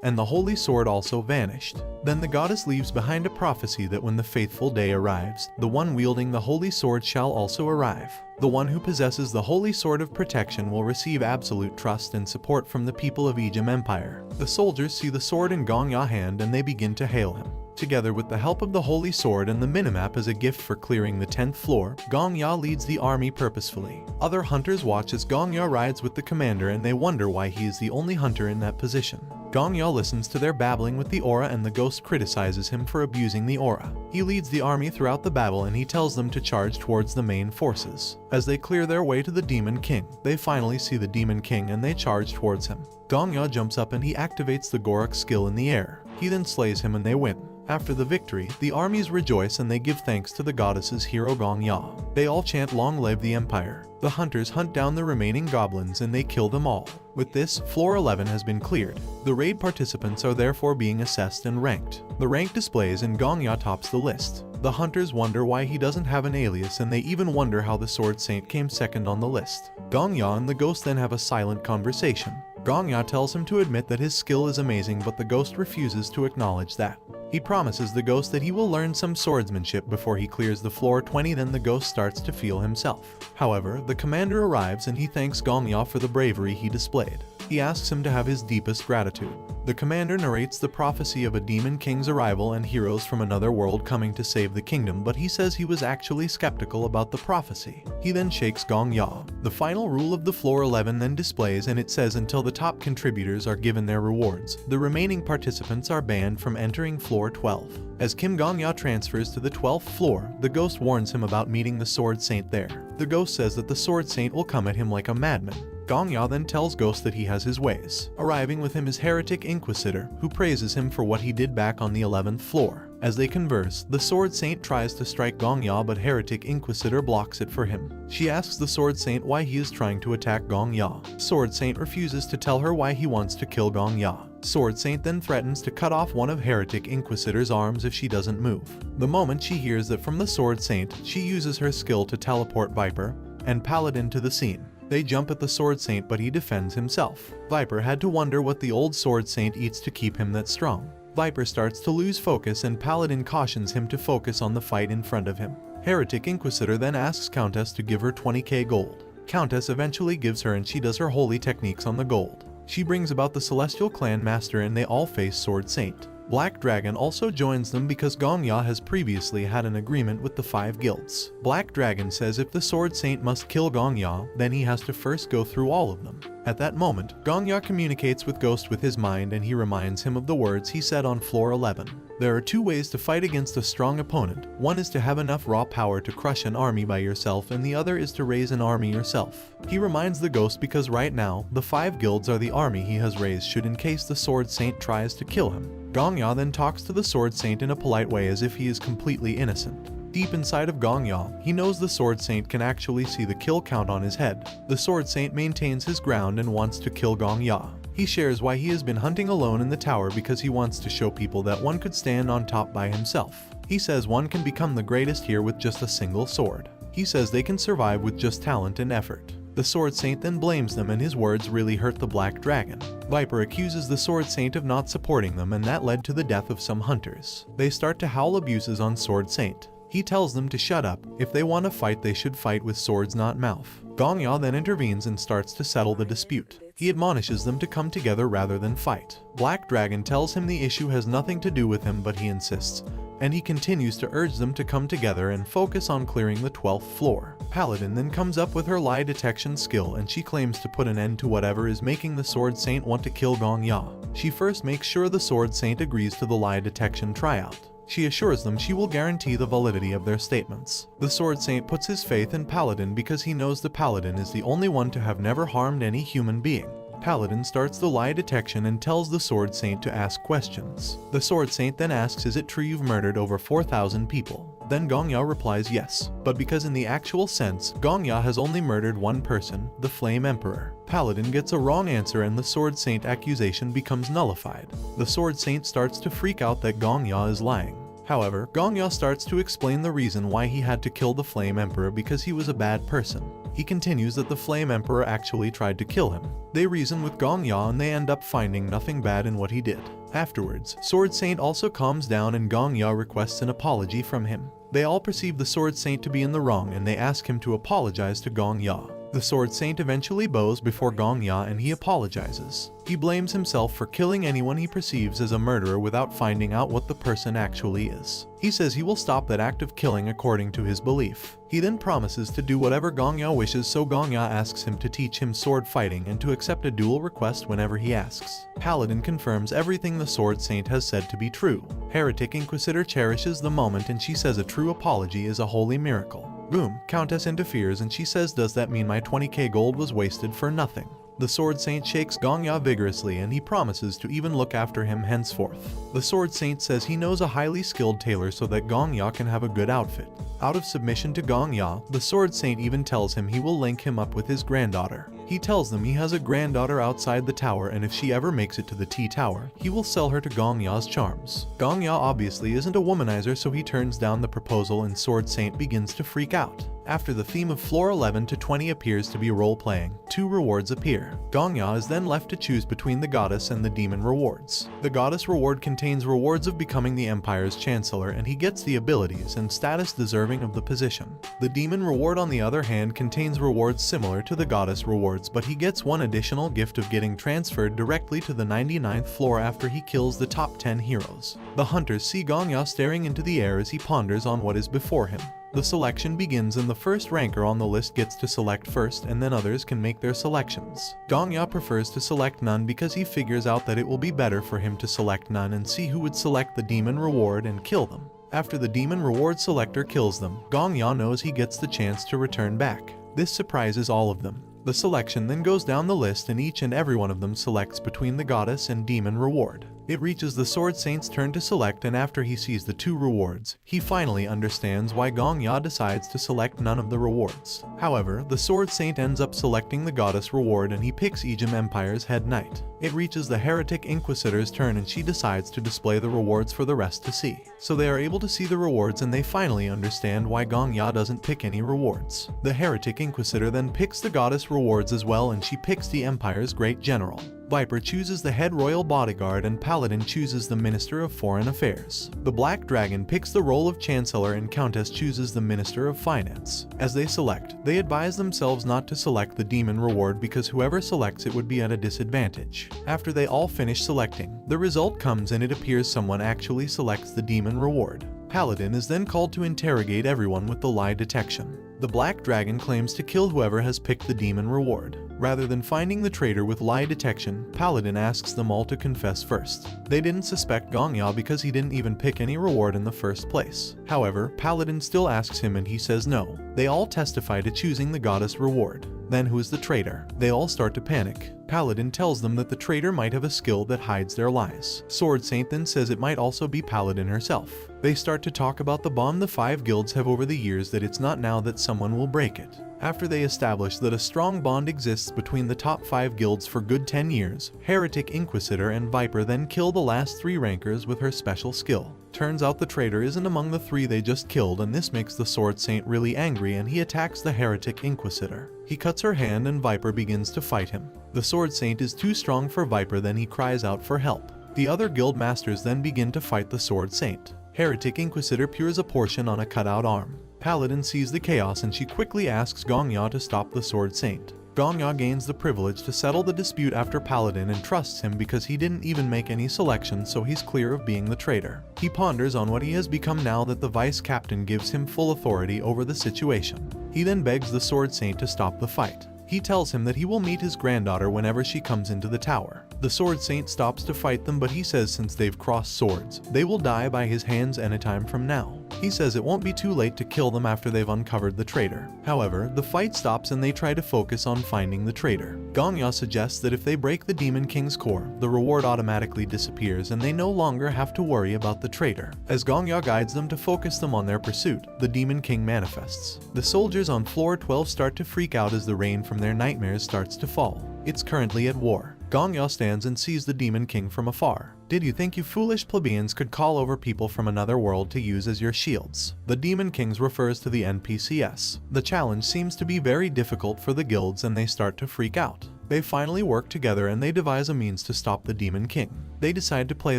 and the holy sword also vanished. Then the goddess leaves behind a prophecy that when the faithful day arrives, the one wielding the holy sword shall also arrive. The one who possesses the holy sword of protection will receive absolute trust and support from the people of Ejim Empire. The soldiers see the sword in Gong Ya's hand and they begin to hail him. Together with the help of the Holy Sword and the minimap as a gift for clearing the 10th floor, Gong Ya leads the army purposefully. Other hunters watch as Gong Ya rides with the commander and they wonder why he is the only hunter in that position. Gong Ya listens to their babbling with the aura and the ghost criticizes him for abusing the aura. He leads the army throughout the battle and he tells them to charge towards the main forces. As they clear their way to the Demon King, they finally see the Demon King and they charge towards him. Gong Ya jumps up and he activates the Gorak skill in the air. He then slays him and they win. After the victory, the armies rejoice and they give thanks to the goddess's hero Gong Ya. They all chant "Long live the Empire." The hunters hunt down the remaining goblins and they kill them all. With this, floor 11 has been cleared. The raid participants are therefore being assessed and ranked. The rank displays and Gong Ya tops the list. The hunters wonder why he doesn't have an alias and they even wonder how the Sword Saint came second on the list. Gong Ya and the ghost then have a silent conversation. Gong Ya tells him to admit that his skill is amazing, but the ghost refuses to acknowledge that. He promises the ghost that he will learn some swordsmanship before he clears the floor 20. Then the ghost starts to feel himself. However, the commander arrives and he thanks Gong Ya for the bravery he displayed. He asks him to have his deepest gratitude. The commander narrates the prophecy of a demon king's arrival and heroes from another world coming to save the kingdom, but he says he was actually skeptical about the prophecy. He then shakes Gong Ya. The final rule of the floor 11 then displays and it says until the top contributors are given their rewards, the remaining participants are banned from entering floor 12. As Kim Gong Ya transfers to the 12th floor, the ghost warns him about meeting the Sword Saint there. The ghost says that the Sword Saint will come at him like a madman. Gong Ya then tells Ghost that he has his ways. Arriving with him is Heretic Inquisitor, who praises him for what he did back on the 11th floor. As they converse, the Sword Saint tries to strike Gong Ya, but Heretic Inquisitor blocks it for him. She asks the Sword Saint why he is trying to attack Gong Ya. Sword Saint refuses to tell her why he wants to kill Gong Ya. Sword Saint then threatens to cut off one of Heretic Inquisitor's arms if she doesn't move. The moment she hears that from the Sword Saint, she uses her skill to teleport Viper and Paladin to the scene. They jump at the Sword Saint, but he defends himself. Viper had to wonder what the old Sword Saint eats to keep him that strong. Viper starts to lose focus and Paladin cautions him to focus on the fight in front of him. Heretic Inquisitor then asks Countess to give her 20k gold. Countess eventually gives her and she does her holy techniques on the gold. She brings about the Celestial Clan Master and they all face Sword Saint. Black Dragon also joins them because Gong Ya has previously had an agreement with the 5 guilds. Black Dragon says if the Sword Saint must kill Gong Ya, then he has to first go through all of them. At that moment, Gong Ya communicates with Ghost with his mind and he reminds him of the words he said on floor 11. There are 2 ways to fight against a strong opponent. One is to have enough raw power to crush an army by yourself and the other is to raise an army yourself. He reminds the Ghost because right now, the 5 guilds are the army he has raised should in case the Sword Saint tries to kill him. Gong Ya then talks to the Sword Saint in a polite way as if he is completely innocent. Deep inside of Gong Ya, he knows the Sword Saint can actually see the kill count on his head. The Sword Saint maintains his ground and wants to kill Gong Ya. He shares why he has been hunting alone in the tower because he wants to show people that one could stand on top by himself. He says one can become the greatest here with just a single sword. He says they can survive with just talent and effort. The Sword Saint then blames them and his words really hurt the Black Dragon. Viper accuses the Sword Saint of not supporting them and that led to the death of some hunters. They start to howl abuses on Sword Saint. He tells them to shut up. If they want to fight, they should fight with swords, not mouth. Gong Ya then intervenes and starts to settle the dispute. He admonishes them to come together rather than fight. Black Dragon tells him the issue has nothing to do with him, but he insists, and he continues to urge them to come together and focus on clearing the 12th floor. Paladin then comes up with her lie detection skill and she claims to put an end to whatever is making the Sword Saint want to kill Gong Ya. She first makes sure the Sword Saint agrees to the lie detection tryout. She assures them she will guarantee the validity of their statements. The Sword Saint puts his faith in Paladin because he knows the Paladin is the only one to have never harmed any human being. Paladin starts the lie detection and tells the Sword Saint to ask questions. The Sword Saint then asks, is it true you've murdered over 4,000 people? Then Gong Ya replies yes, but because in the actual sense, Gong Ya has only murdered one person, the Flame Emperor. Paladin gets a wrong answer and the Sword Saint accusation becomes nullified. The Sword Saint starts to freak out that Gong Ya is lying. However, Gong Ya starts to explain the reason why he had to kill the Flame Emperor because he was a bad person. He continues that the Flame Emperor actually tried to kill him. They reason with Gong Ya and they end up finding nothing bad in what he did. Afterwards, Sword Saint also calms down and Gong Ya requests an apology from him. They all perceive the Sword Saint to be in the wrong and they ask him to apologize to Gong Ya. The Sword Saint eventually bows before Gongya and he apologizes. He blames himself for killing anyone he perceives as a murderer without finding out what the person actually is. He says he will stop that act of killing according to his belief. He then promises to do whatever Gongya wishes, so Gongya asks him to teach him sword fighting and to accept a duel request whenever he asks. Paladin confirms everything the Sword Saint has said to be true. Heretic Inquisitor cherishes the moment and she says a true apology is a holy miracle. Boom, Countess interferes and she says, does that mean my 20k gold was wasted for nothing? The Sword Saint shakes Gongya vigorously and he promises to even look after him henceforth. The Sword Saint says he knows a highly skilled tailor so that Gongya can have a good outfit. Out of submission to Gongya, the Sword Saint even tells him he will link him up with his granddaughter. He tells them he has a granddaughter outside the tower and if she ever makes it to the T-Tower, he will sell her to Gongya's charms. Gongya obviously isn't a womanizer, so he turns down the proposal and Sword Saint begins to freak out. After the theme of floor 11 to 20 appears to be role-playing, 2 rewards appear. Gongya is then left to choose between the goddess and the demon rewards. The goddess reward contains rewards of becoming the Empire's Chancellor and he gets the abilities and status deserving of the position. The demon reward on the other hand contains rewards similar to the goddess rewards, but he gets one additional gift of getting transferred directly to the 99th floor after he kills the top 10 heroes. The hunters see Gongya staring into the air as he ponders on what is before him. The selection begins and the first ranker on the list gets to select first and then others can make their selections. Gongya prefers to select none because he figures out that it will be better for him to select none and see who would select the demon reward and kill them. After the demon reward selector kills them, Gongya knows he gets the chance to return back. This surprises all of them. The selection then goes down the list and each and every one of them selects between the goddess and demon reward. It reaches the Sword Saint's turn to select and after he sees the 2 rewards, he finally understands why Gongya decides to select none of the rewards. However, the Sword Saint ends up selecting the goddess reward and he picks Ejim Empire's head knight. It reaches the Heretic Inquisitor's turn and she decides to display the rewards for the rest to see. So they are able to see the rewards and they finally understand why Gongya doesn't pick any rewards. The Heretic Inquisitor then picks the goddess rewards as well and she picks the Empire's Great General. Viper chooses the head royal bodyguard and Paladin chooses the Minister of Foreign Affairs. The Black Dragon picks the role of Chancellor and Countess chooses the Minister of Finance. As they select, they advise themselves not to select the demon reward because whoever selects it would be at a disadvantage. After they all finish selecting, the result comes and it appears someone actually selects the demon reward. Paladin is then called to interrogate everyone with the lie detection. The Black Dragon claims to kill whoever has picked the demon reward. Rather than finding the traitor with lie detection, Paladin asks them all to confess first. They didn't suspect Gongya because he didn't even pick any reward in the first place. However, Paladin still asks him and he says no. They all testify to choosing the goddess reward. Then who is the traitor? They all start to panic. Paladin tells them that the traitor might have a skill that hides their lies. Sword Saint then says it might also be Paladin herself. They start to talk about the bond the 5 guilds have over the years, that it's not now that someone will break it. After they establish that a strong bond exists between the top 5 guilds for good 10 years, Heretic Inquisitor and Viper then kill the last 3 rankers with her special skill. Turns out the traitor isn't among the 3 they just killed, and this makes the Sword Saint really angry and he attacks the Heretic Inquisitor. He cuts her hand and Viper begins to fight him. The Sword Saint is too strong for Viper, then he cries out for help. The other guild masters then begin to fight the Sword Saint. Heretic Inquisitor peers a portion on a cutout arm. Paladin sees the chaos and she quickly asks Gongya to stop the Sword Saint. Gongya gains the privilege to settle the dispute after Paladin and trusts him because he didn't even make any selections, so he's clear of being the traitor. He ponders on what he has become now that the vice captain gives him full authority over the situation. He then begs the Sword Saint to stop the fight. He tells him that he will meet his granddaughter whenever she comes into the tower. The Sword Saint stops to fight them, but he says since they've crossed swords, they will die by his hands anytime from now. He says it won't be too late to kill them after they've uncovered the traitor. However, the fight stops and they try to focus on finding the traitor. Gongya suggests that if they break the Demon King's core, the reward automatically disappears and they no longer have to worry about the traitor. As Gongya guides them to focus them on their pursuit, the Demon King manifests. The soldiers on floor 12 start to freak out as the rain from their nightmares starts to fall. It's currently at war. Gongya stands and sees the Demon King from afar. Did you think you foolish plebeians could call over people from another world to use as your shields? The Demon Kings refers to the NPCs. The challenge seems to be very difficult for the guilds and they start to freak out. They finally work together and they devise a means to stop the Demon King. They decide to play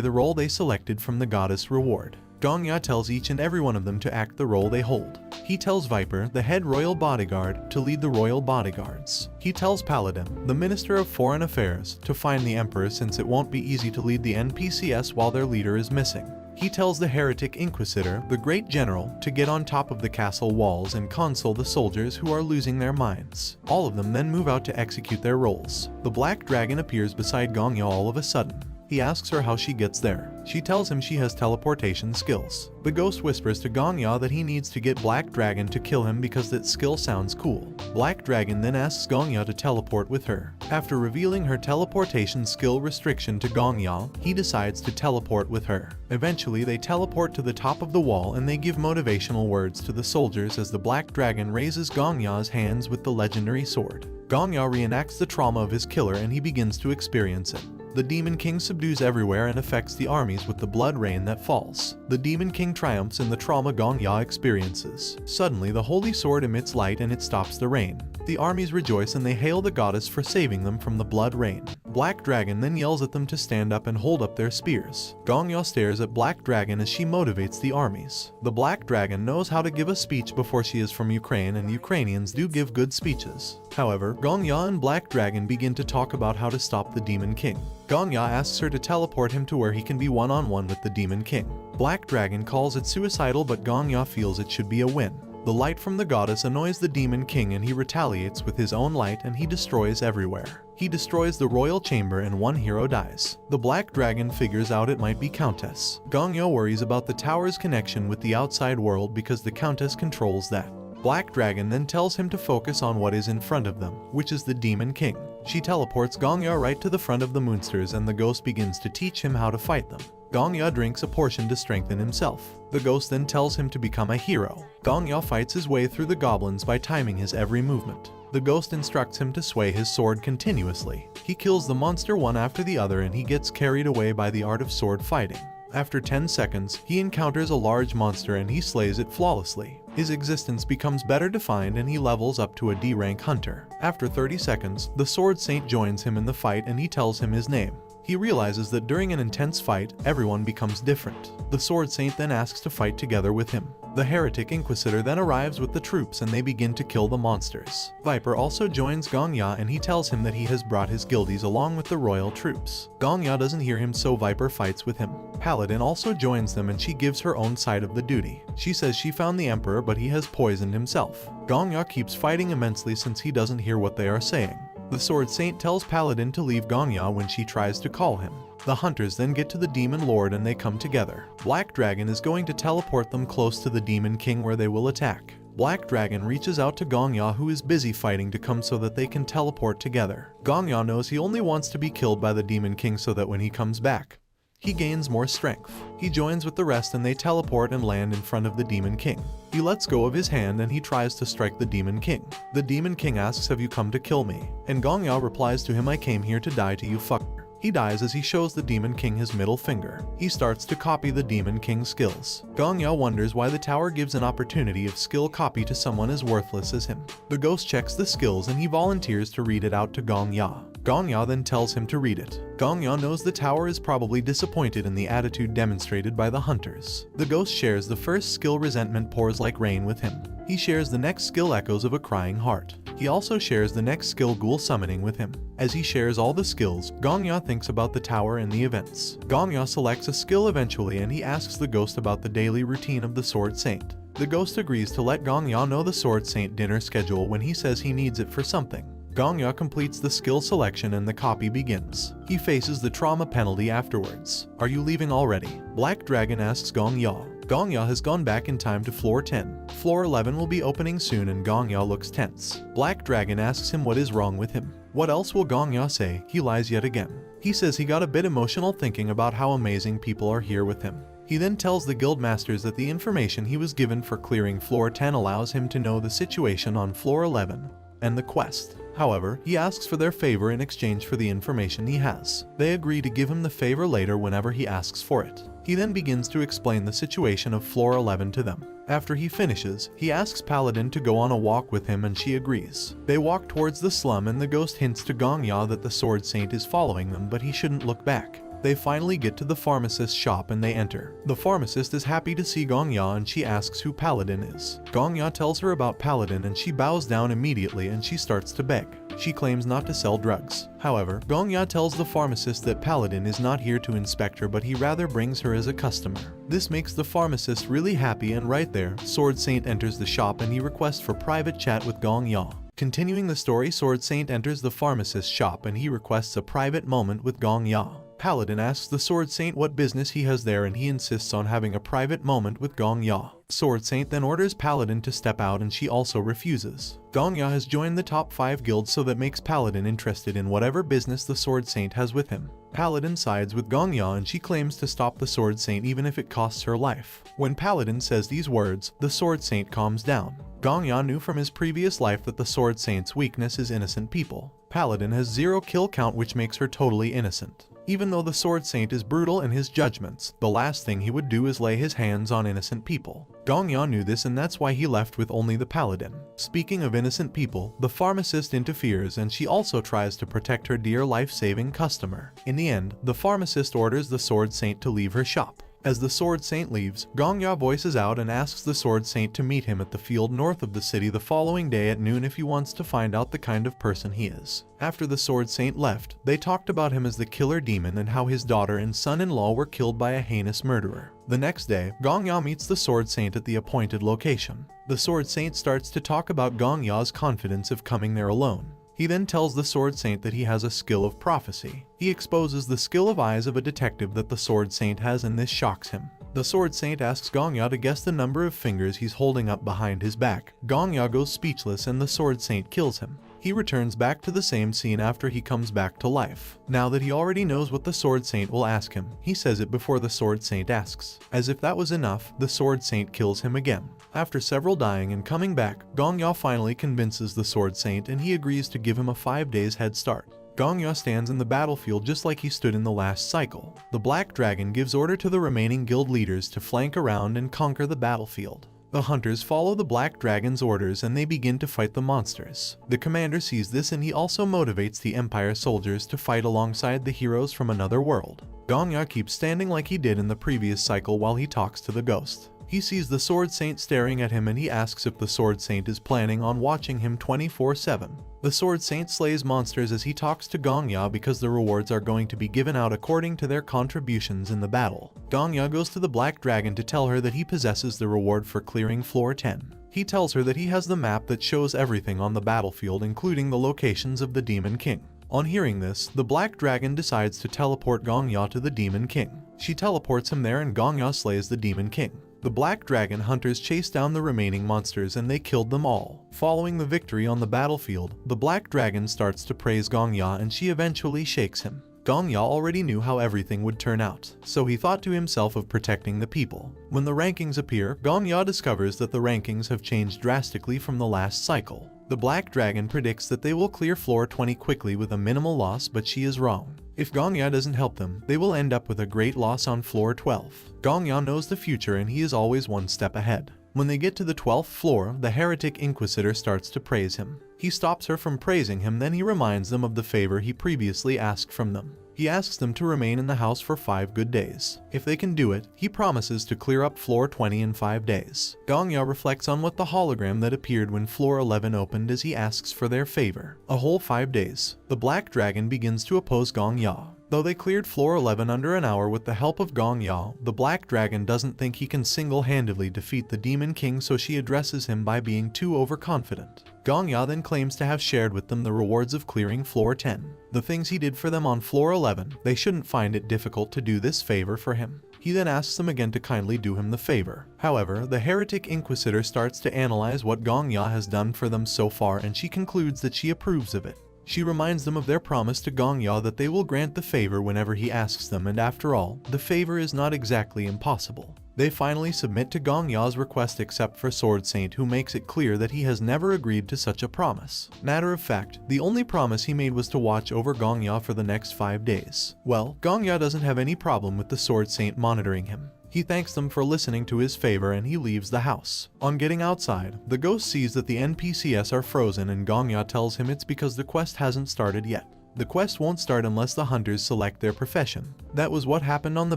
the role they selected from the goddess reward. Gongya tells each and every one of them to act the role they hold. He tells Viper, the head royal bodyguard, to lead the royal bodyguards. He tells Paladin, the Minister of Foreign Affairs, to find the Emperor since it won't be easy to lead the NPCs while their leader is missing. He tells the heretic Inquisitor, the great general, to get on top of the castle walls and console the soldiers who are losing their minds. All of them then move out to execute their roles. The Black Dragon appears beside Gongya all of a sudden. He asks her how she gets there. She tells him she has teleportation skills. The ghost whispers to Gongya that he needs to get Black Dragon to kill him because that skill sounds cool. Black Dragon then asks Gongya to teleport with her. After revealing her teleportation skill restriction to Gongya, he decides to teleport with her. Eventually they teleport to the top of the wall and they give motivational words to the soldiers as the Black Dragon raises Gongya's hands with the legendary sword. Gongya reenacts the trauma of his killer and he begins to experience it. The Demon King subdues everywhere and affects the armies with the blood rain that falls. The Demon King triumphs in the trauma Gongya experiences. Suddenly, the holy sword emits light and it stops the rain. The armies rejoice and they hail the goddess for saving them from the blood rain. Black Dragon then yells at them to stand up and hold up their spears. Gongya stares at Black Dragon as she motivates the armies. The Black Dragon knows how to give a speech before she is from Ukraine, and Ukrainians do give good speeches. However, Gongya and Black Dragon begin to talk about how to stop the Demon King. Gongya asks her to teleport him to where he can be one-on-one with the Demon King. Black Dragon calls it suicidal, but Gongya feels it should be a win. The light from the goddess annoys the Demon King and he retaliates with his own light and he destroys everywhere. He destroys the royal chamber and one hero dies. The Black Dragon figures out it might be Countess. Gongya worries about the tower's connection with the outside world because the Countess controls that. Black Dragon then tells him to focus on what is in front of them, which is the Demon King. She teleports Gongya right to the front of the monsters and the ghost begins to teach him how to fight them. Gongya drinks a portion to strengthen himself. The ghost then tells him to become a hero. Gongya fights his way through the goblins by timing his every movement. The ghost instructs him to sway his sword continuously. He kills the monster one after the other and he gets carried away by the art of sword fighting. After 10 seconds, he encounters a large monster and he slays it flawlessly. His existence becomes better defined and he levels up to a D rank hunter. After 30 seconds, the Sword Saint joins him in the fight and he tells him his name. He realizes that during an intense fight, everyone becomes different. The Sword Saint then asks to fight together with him. The Heretic Inquisitor then arrives with the troops and they begin to kill the monsters. Viper also joins Gongya and he tells him that he has brought his guildies along with the royal troops. Gongya doesn't hear him, so Viper fights with him. Paladin also joins them and she gives her own side of the duty. She says she found the Emperor but he has poisoned himself. Gongya keeps fighting immensely since he doesn't hear what they are saying. The Sword Saint tells Paladin to leave Gongya when she tries to call him. The hunters then get to the Demon Lord and they come together. Black Dragon is going to teleport them close to the Demon King where they will attack. Black Dragon reaches out to Gongya, who is busy fighting, to come so that they can teleport together. Gongya knows he only wants to be killed by the Demon King so that when he comes back, he gains more strength. He joins with the rest and they teleport and land in front of the Demon King. He lets go of his hand and he tries to strike the Demon King. The Demon King asks, "Have you come to kill me?" And Gongya replies to him, "I came here to die to you, fucker." He dies as he shows the Demon King his middle finger. He starts to copy the Demon King's skills. Gongya wonders why the tower gives an opportunity of skill copy to someone as worthless as him. The ghost checks the skills and he volunteers to read it out to Gongya. Gongya then tells him to read it. Gongya knows the tower is probably disappointed in the attitude demonstrated by the hunters. The ghost shares the first skill, resentment pours like rain, with him. He shares the next skill, echoes of a crying heart. He also shares the next skill, ghoul summoning, with him. As he shares all the skills, Gongya thinks about the tower and the events. Gongya selects a skill eventually and he asks the ghost about the daily routine of the Sword Saint. The ghost agrees to let Gongya know the Sword Saint dinner schedule when he says he needs it for something. Gongya completes the skill selection and the copy begins. He faces the trauma penalty afterwards. "Are you leaving already?" Black Dragon asks Gongya. Gongya has gone back in time to floor 10. Floor 11 will be opening soon and Gongya looks tense. Black Dragon asks him what is wrong with him. What else will Gongya say? He lies yet again. He says he got a bit emotional thinking about how amazing people are here with him. He then tells the guild masters that the information he was given for clearing floor 10 allows him to know the situation on floor 11 and the quest. However, he asks for their favor in exchange for the information he has. They agree to give him the favor later whenever he asks for it. He then begins to explain the situation of floor 11 to them. After he finishes, he asks Paladin to go on a walk with him and she agrees. They walk towards the slum and the ghost hints to Gongya that the Sword Saint is following them, but he shouldn't look back. They finally get to the pharmacist's shop and they enter. The pharmacist is happy to see Gong Ya and she asks who Paladin is. Gong Ya tells her about Paladin and she bows down immediately and she starts to beg. She claims not to sell drugs. However, Gong Ya tells the pharmacist that Paladin is not here to inspect her but he rather brings her as a customer. This makes the pharmacist really happy, and right there, Sword Saint enters the shop and he requests for private chat with Gong Ya. Continuing the story, Sword Saint enters the pharmacist's shop and he requests a private moment with Gong Ya. Paladin asks the Sword Saint what business he has there and he insists on having a private moment with Gong Ya. Sword Saint then orders Paladin to step out and she also refuses. Gong Ya has joined the top 5 guilds, so that makes Paladin interested in whatever business the Sword Saint has with him. Paladin sides with Gong Ya and she claims to stop the Sword Saint even if it costs her life. When Paladin says these words, the Sword Saint calms down. Gong Ya knew from his previous life that the Sword Saint's weakness is innocent people. Paladin has 0 kill count, which makes her totally innocent. Even though the Sword Saint is brutal in his judgments, the last thing he would do is lay his hands on innocent people. Gong Ya knew this and that's why he left with only the Paladin. Speaking of innocent people, the pharmacist interferes and she also tries to protect her dear life-saving customer. In the end, the pharmacist orders the Sword Saint to leave her shop. As the Sword Saint leaves, Gong Ya voices out and asks the Sword Saint to meet him at the field north of the city the following day at noon if he wants to find out the kind of person he is. After the Sword Saint left, they talked about him as the killer demon and how his daughter and son-in-law were killed by a heinous murderer. The next day, Gong Ya meets the Sword Saint at the appointed location. The Sword Saint starts to talk about Gong Ya's confidence of coming there alone. He then tells the Sword Saint that he has a skill of prophecy. He exposes the skill of eyes of a detective that the Sword Saint has, and this shocks him. The Sword Saint asks Gong Ya to guess the number of fingers he's holding up behind his back. Gong Ya goes speechless and the Sword Saint kills him. He returns back to the same scene after he comes back to life. Now that he already knows what the Sword Saint will ask him, he says it before the Sword Saint asks. As if that was enough, the Sword Saint kills him again. After several dying and coming back, Gong Ya finally convinces the Sword Saint and he agrees to give him a 5 days head start. Gong Ya stands in the battlefield just like he stood in the last cycle. The Black Dragon gives order to the remaining guild leaders to flank around and conquer the battlefield. The hunters follow the Black Dragon's orders and they begin to fight the monsters. The commander sees this and he also motivates the Empire soldiers to fight alongside the heroes from another world. Gong Ya keeps standing like he did in the previous cycle while he talks to the ghost. He sees the Sword Saint staring at him and he asks if the Sword Saint is planning on watching him 24/7. The Sword Saint slays monsters as he talks to Gong Ya because the rewards are going to be given out according to their contributions in the battle. Gong Ya goes to the Black Dragon to tell her that he possesses the reward for clearing floor 10. He tells her that he has the map that shows everything on the battlefield, including the locations of the Demon King. On hearing this, the Black Dragon decides to teleport Gong Ya to the Demon King. She teleports him there and Gong Ya slays the Demon King. The Black Dragon hunters chased down the remaining monsters and they killed them all. Following the victory on the battlefield, the Black Dragon starts to praise Gong Ya and she eventually shakes him. Gong Ya already knew how everything would turn out, so he thought to himself of protecting the people. When the rankings appear, Gong Ya discovers that the rankings have changed drastically from the last cycle. The Black Dragon predicts that they will clear floor 20 quickly with a minimal loss, but she is wrong. If Gong Ya doesn't help them, they will end up with a great loss on floor 12. Gong Ya knows the future and he is always one step ahead. When they get to the 12th floor, the Heretic Inquisitor starts to praise him. He stops her from praising him, then he reminds them of the favor he previously asked from them. He asks them to remain in the house for 5 good days. If they can do it, he promises to clear up floor 20 in 5 days. Gong Ya reflects on what the hologram that appeared when floor 11 opened as he asks for their favor. A whole 5 days. The Black Dragon begins to oppose Gong Ya. Though they cleared floor 11 under an hour with the help of Gong Ya, the Black Dragon doesn't think he can single-handedly defeat the Demon King, so she addresses him by being too overconfident. Gong Ya then claims to have shared with them the rewards of clearing floor 10. The things he did for them on floor 11, they shouldn't find it difficult to do this favor for him. He then asks them again to kindly do him the favor. However, the Heretic Inquisitor starts to analyze what Gong Ya has done for them so far and she concludes that she approves of it. She reminds them of their promise to Gong Ya that they will grant the favor whenever he asks them, and after all, the favor is not exactly impossible. They finally submit to Gong Ya's request except for Sword Saint, who makes it clear that he has never agreed to such a promise. Matter of fact, the only promise he made was to watch over Gong Ya for the next 5 days. Well, Gong Ya doesn't have any problem with the Sword Saint monitoring him. He thanks them for listening to his favor and he leaves the house. On getting outside, the ghost sees that the NPCs are frozen and Gong Ya tells him it's because the quest hasn't started yet. The quest won't start unless the hunters select their profession. That was what happened on the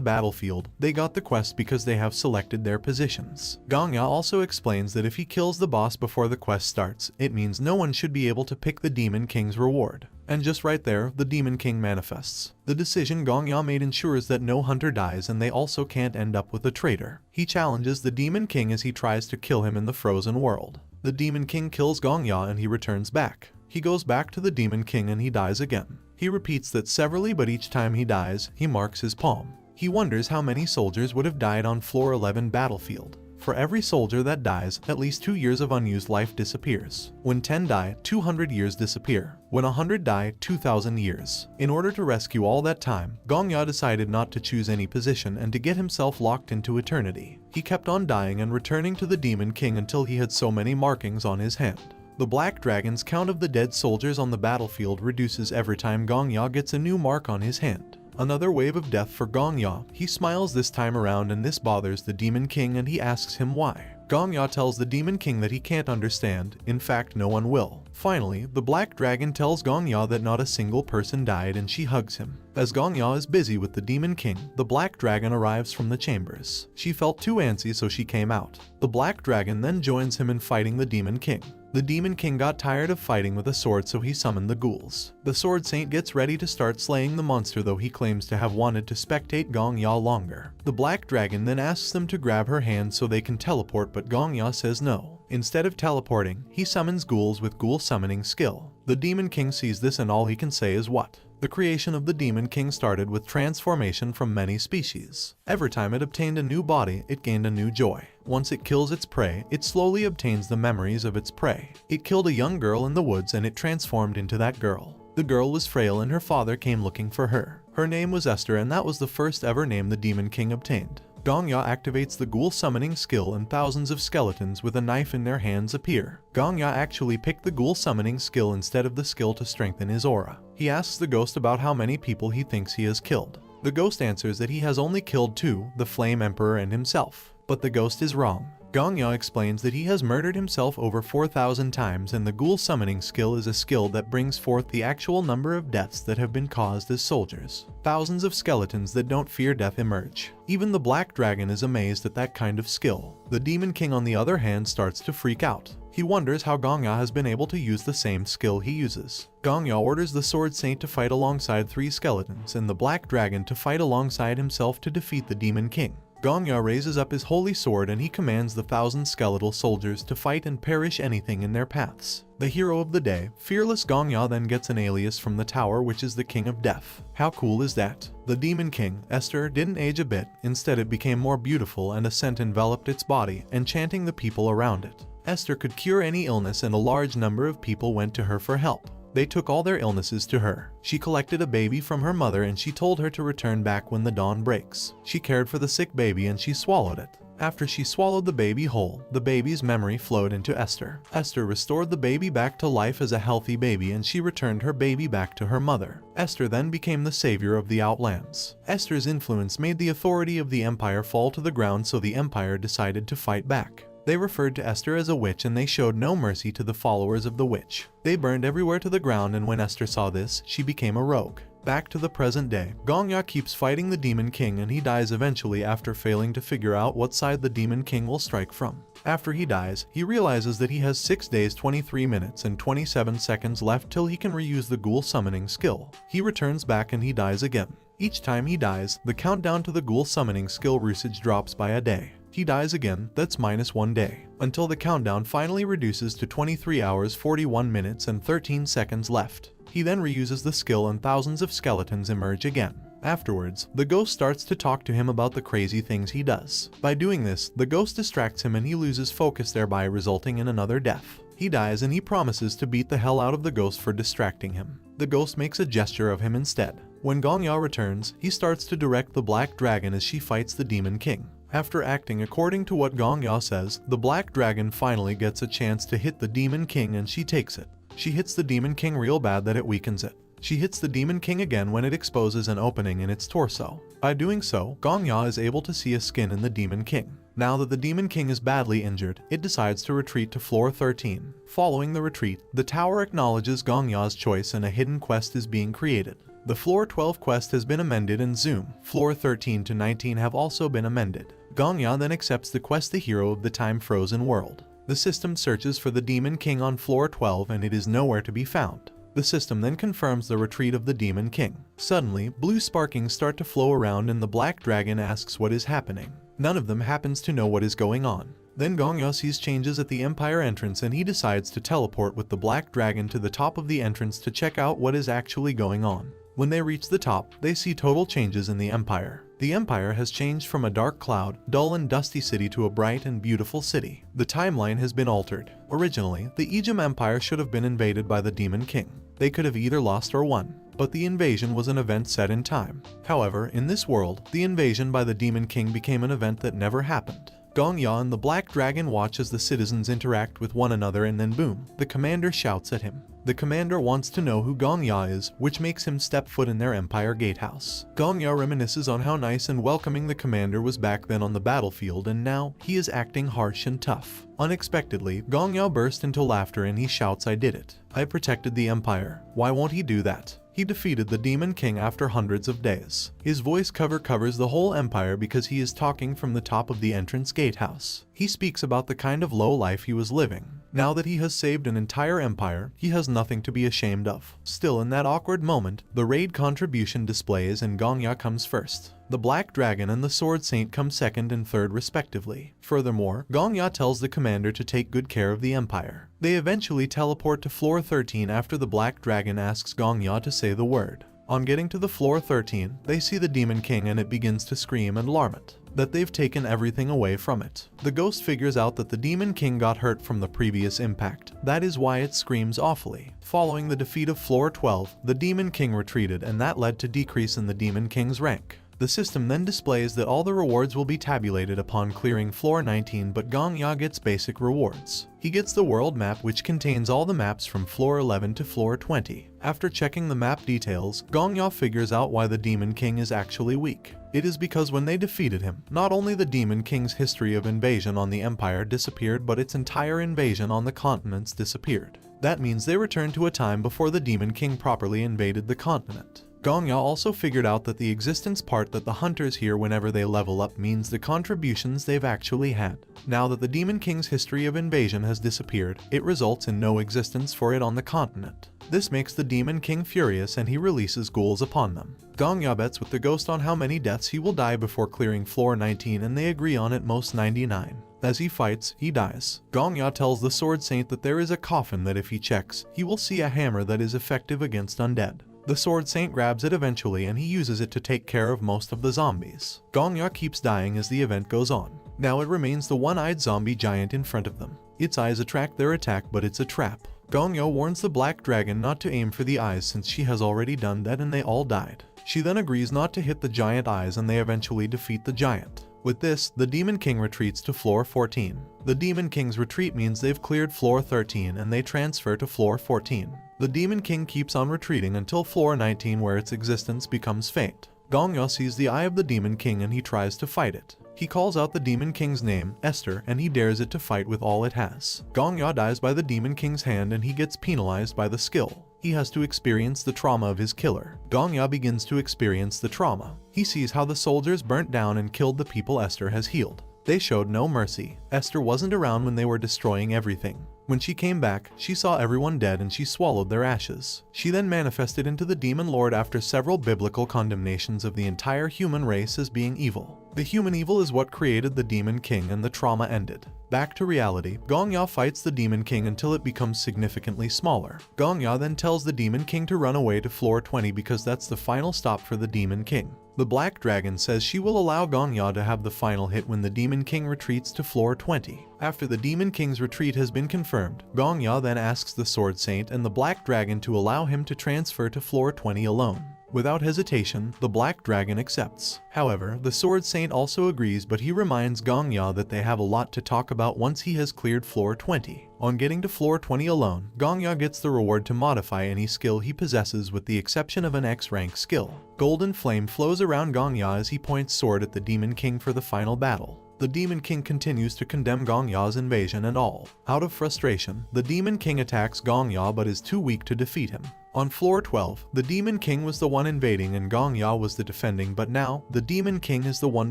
battlefield. They got the quest because they have selected their positions. Gongya also explains that if he kills the boss before the quest starts, it means no one should be able to pick the Demon King's reward. And just right there, the Demon King manifests. The decision Gongya made ensures that no hunter dies, and they also can't end up with a traitor. He challenges the Demon King as he tries to kill him in the frozen world. The Demon King kills Gongya and he returns back. He goes back to the Demon King and he dies again. He repeats that severally, but each time he dies, he marks his palm. He wonders how many soldiers would have died on floor 11 battlefield. For every soldier that dies, at least 2 years of unused life disappears. When 10 die, 200 years disappear. When 100 die, 2,000 years. In order to rescue all that time, Gongya decided not to choose any position and to get himself locked into eternity. He kept on dying and returning to the Demon King until he had so many markings on his hand. The Black Dragon's count of the dead soldiers on the battlefield reduces every time Gongya gets a new mark on his hand. Another wave of death for Gongya. He smiles this time around and this bothers the Demon King and he asks him why. Gongya tells the Demon King that he can't understand, in fact no one will. Finally, the Black Dragon tells Gongya that not a single person died and she hugs him. As Gongya is busy with the Demon King, the Black Dragon arrives from the chambers. She felt too antsy so she came out. The Black Dragon then joins him in fighting the Demon King. The Demon King got tired of fighting with a sword so he summoned the ghouls. The Sword Saint gets ready to start slaying the monster, though he claims to have wanted to spectate Gongya longer. The Black Dragon then asks them to grab her hand so they can teleport, but Gongya says no. Instead of teleporting, he summons ghouls with ghoul summoning skill. The Demon King sees this and all he can say is what? The creation of the Demon King started with transformation from many species. Every time it obtained a new body, it gained a new joy. Once it kills its prey, it slowly obtains the memories of its prey. It killed a young girl in the woods and it transformed into that girl. The girl was frail and her father came looking for her. Her name was Esther, and that was the first ever name the Demon King obtained. Gongya activates the ghoul summoning skill and thousands of skeletons with a knife in their hands appear. Gongya actually picked the ghoul summoning skill instead of the skill to strengthen his aura. He asks the ghost about how many people he thinks he has killed. The ghost answers that he has only killed 2, the Flame Emperor and himself. But the ghost is wrong. Gongya explains that he has murdered himself over 4,000 times, and the ghoul summoning skill is a skill that brings forth the actual number of deaths that have been caused as soldiers. Thousands of skeletons that don't fear death emerge. Even the Black Dragon is amazed at that kind of skill. The Demon King on the other hand starts to freak out. He wonders how Gongya has been able to use the same skill he uses. Gongya orders the Sword Saint to fight alongside 3 skeletons and the Black Dragon to fight alongside himself to defeat the Demon King. Gongya raises up his holy sword and he commands the 1,000 skeletal soldiers to fight and perish anything in their paths. The hero of the day, fearless Gongya, then gets an alias from the tower, which is the King of Death. How cool is that? The Demon King, Esther, didn't age a bit. Instead it became more beautiful and a scent enveloped its body, enchanting the people around it. Esther could cure any illness and a large number of people went to her for help. They took all their illnesses to her. She collected a baby from her mother and she told her to return back when the dawn breaks. She cared for the sick baby and she swallowed it. After she swallowed the baby whole, the baby's memory flowed into Esther. Esther restored the baby back to life as a healthy baby and she returned her baby back to her mother. Esther then became the savior of the Outlands. Esther's influence made the authority of the empire fall to the ground, so the empire decided to fight back. They referred to Esther as a witch and they showed no mercy to the followers of the witch. They burned everywhere to the ground, and when Esther saw this, she became a rogue. Back to the present day, Gongya keeps fighting the Demon King and he dies eventually after failing to figure out what side the Demon King will strike from. After he dies, he realizes that he has 6 days, 23 minutes and 27 seconds left till he can reuse the ghoul summoning skill. He returns back and he dies again. Each time he dies, the countdown to the ghoul summoning skill usage drops by a day. He dies again, that's -1 day, until the countdown finally reduces to 23 hours 41 minutes and 13 seconds left. He then reuses the skill and thousands of skeletons emerge again. Afterwards, the ghost starts to talk to him about the crazy things he does. By doing this, the ghost distracts him and he loses focus, thereby resulting in another death. He dies and he promises to beat the hell out of the ghost for distracting him. The ghost makes a gesture of him instead. When Gongya returns, he starts to direct the Black Dragon as she fights the Demon King. After acting according to what Gongya says, the Black Dragon finally gets a chance to hit the Demon King and she takes it. She hits the Demon King real bad that it weakens it. She hits the Demon King again when it exposes an opening in its torso. By doing so, Gongya is able to see a skin in the Demon King. Now that the Demon King is badly injured, it decides to retreat to floor 13. Following the retreat, the tower acknowledges Gong Ya's choice and a hidden quest is being created. The floor 12 quest has been amended and Zoom, floor 13 to 19 have also been amended. Gong Ya then accepts the quest, the hero of the time-frozen world. The system searches for the Demon King on floor 12 and it is nowhere to be found. The system then confirms the retreat of the Demon King. Suddenly, blue sparkings start to flow around and the Black Dragon asks what is happening. None of them happens to know what is going on. Then Gong Ya sees changes at the Empire entrance and he decides to teleport with the Black Dragon to the top of the entrance to check out what is actually going on. When they reach the top, they see total changes in the Empire. The Empire has changed from a dark cloud, dull and dusty city to a bright and beautiful city. The timeline has been altered. Originally, the Ejim Empire should have been invaded by the Demon King. They could have either lost or won, but the invasion was an event set in time. However, in this world, the invasion by the Demon King became an event that never happened. Gong Ya and the Black Dragon watch as the citizens interact with one another and then boom, the commander shouts at him. The commander wants to know who Gong Ya is, which makes him step foot in their Empire gatehouse. Gong Ya reminisces on how nice and welcoming the commander was back then on the battlefield and now, he is acting harsh and tough. Unexpectedly, Gong Ya bursts into laughter and he shouts, "I did it. I protected the Empire. Why won't he do that? He defeated the Demon King after hundreds of days." His voice covers the whole empire because he is talking from the top of the entrance gatehouse. He speaks about the kind of low life he was living. Now that he has saved an entire empire, he has nothing to be ashamed of. Still, in that awkward moment, the raid contribution displays and Gong Ya comes first. The Black Dragon and the Sword Saint come second and third respectively. Furthermore, Gong Ya tells the commander to take good care of the empire. They eventually teleport to floor 13 after the Black Dragon asks Gong Ya to say the word. On getting to the floor 13, they see the Demon King and it begins to scream and lament that they've taken everything away from it. The ghost figures out that the Demon King got hurt from the previous impact. That is why it screams awfully. Following the defeat of floor 12, the Demon King retreated and that led to decrease in the Demon King's rank. The system then displays that all the rewards will be tabulated upon clearing floor 19, but Gong Ya gets basic rewards. He gets the world map which contains all the maps from floor 11 to floor 20. After checking the map details, Gong Ya figures out why the Demon King is actually weak. It is because when they defeated him, not only the Demon King's history of invasion on the Empire disappeared, but its entire invasion on the continents disappeared. That means they returned to a time before the Demon King properly invaded the continent. Gong Ya also figured out that the existence part that the hunters hear whenever they level up means the contributions they've actually had. Now that the Demon King's history of invasion has disappeared, it results in no existence for it on the continent. This makes the Demon King furious and he releases ghouls upon them. Gong Ya bets with the ghost on how many deaths he will die before clearing floor 19 and they agree on at most 99. As he fights, he dies. Gong Ya tells the Sword Saint that there is a coffin that if he checks, he will see a hammer that is effective against undead. The Sword Saint grabs it eventually and he uses it to take care of most of the zombies. Gong Ya keeps dying as the event goes on. Now it remains the one-eyed zombie giant in front of them. Its eyes attract their attack, but it's a trap. Gong Ya warns the Black Dragon not to aim for the eyes since she has already done that and they all died. She then agrees not to hit the giant eyes and they eventually defeat the giant. With this, the Demon King retreats to floor 14. The Demon King's retreat means they've cleared floor 13 and they transfer to floor 14. The Demon King keeps on retreating until floor 19 where its existence becomes faint. Gong Ya sees the eye of the Demon King and he tries to fight it. He calls out the Demon King's name, Esther, and he dares it to fight with all it has. Gong Ya dies by the Demon King's hand and he gets penalized by the skill. He has to experience the trauma of his killer. Gong Ya begins to experience the trauma. He sees how the soldiers burnt down and killed the people Esther has healed. They showed no mercy. Esther wasn't around when they were destroying everything. When she came back, she saw everyone dead and she swallowed their ashes. She then manifested into the Demon Lord after several biblical condemnations of the entire human race as being evil. The human evil is what created the Demon King and the trauma ended. Back to reality, Gong Ya fights the Demon King until it becomes significantly smaller. Gong Ya then tells the Demon King to run away to floor 20 because that's the final stop for the Demon King. The Black Dragon says she will allow Gong Ya to have the final hit when the Demon King retreats to floor 20. After the Demon King's retreat has been confirmed, Gong Ya then asks the Sword Saint and the Black Dragon to allow him to transfer to floor 20 alone. Without hesitation, the Black Dragon accepts. However, the Sword Saint also agrees, but he reminds Gong Ya that they have a lot to talk about once he has cleared floor 20. On getting to floor 20 alone, Gong Ya gets the reward to modify any skill he possesses with the exception of an X-rank skill. Golden flame flows around Gong Ya as he points sword at the Demon King for the final battle. The Demon King continues to condemn Gong Ya's invasion and all. Out of frustration, the Demon King attacks Gong Ya but is too weak to defeat him. On floor 12, the Demon King was the one invading and Gong Ya was the defending, but now, the Demon King is the one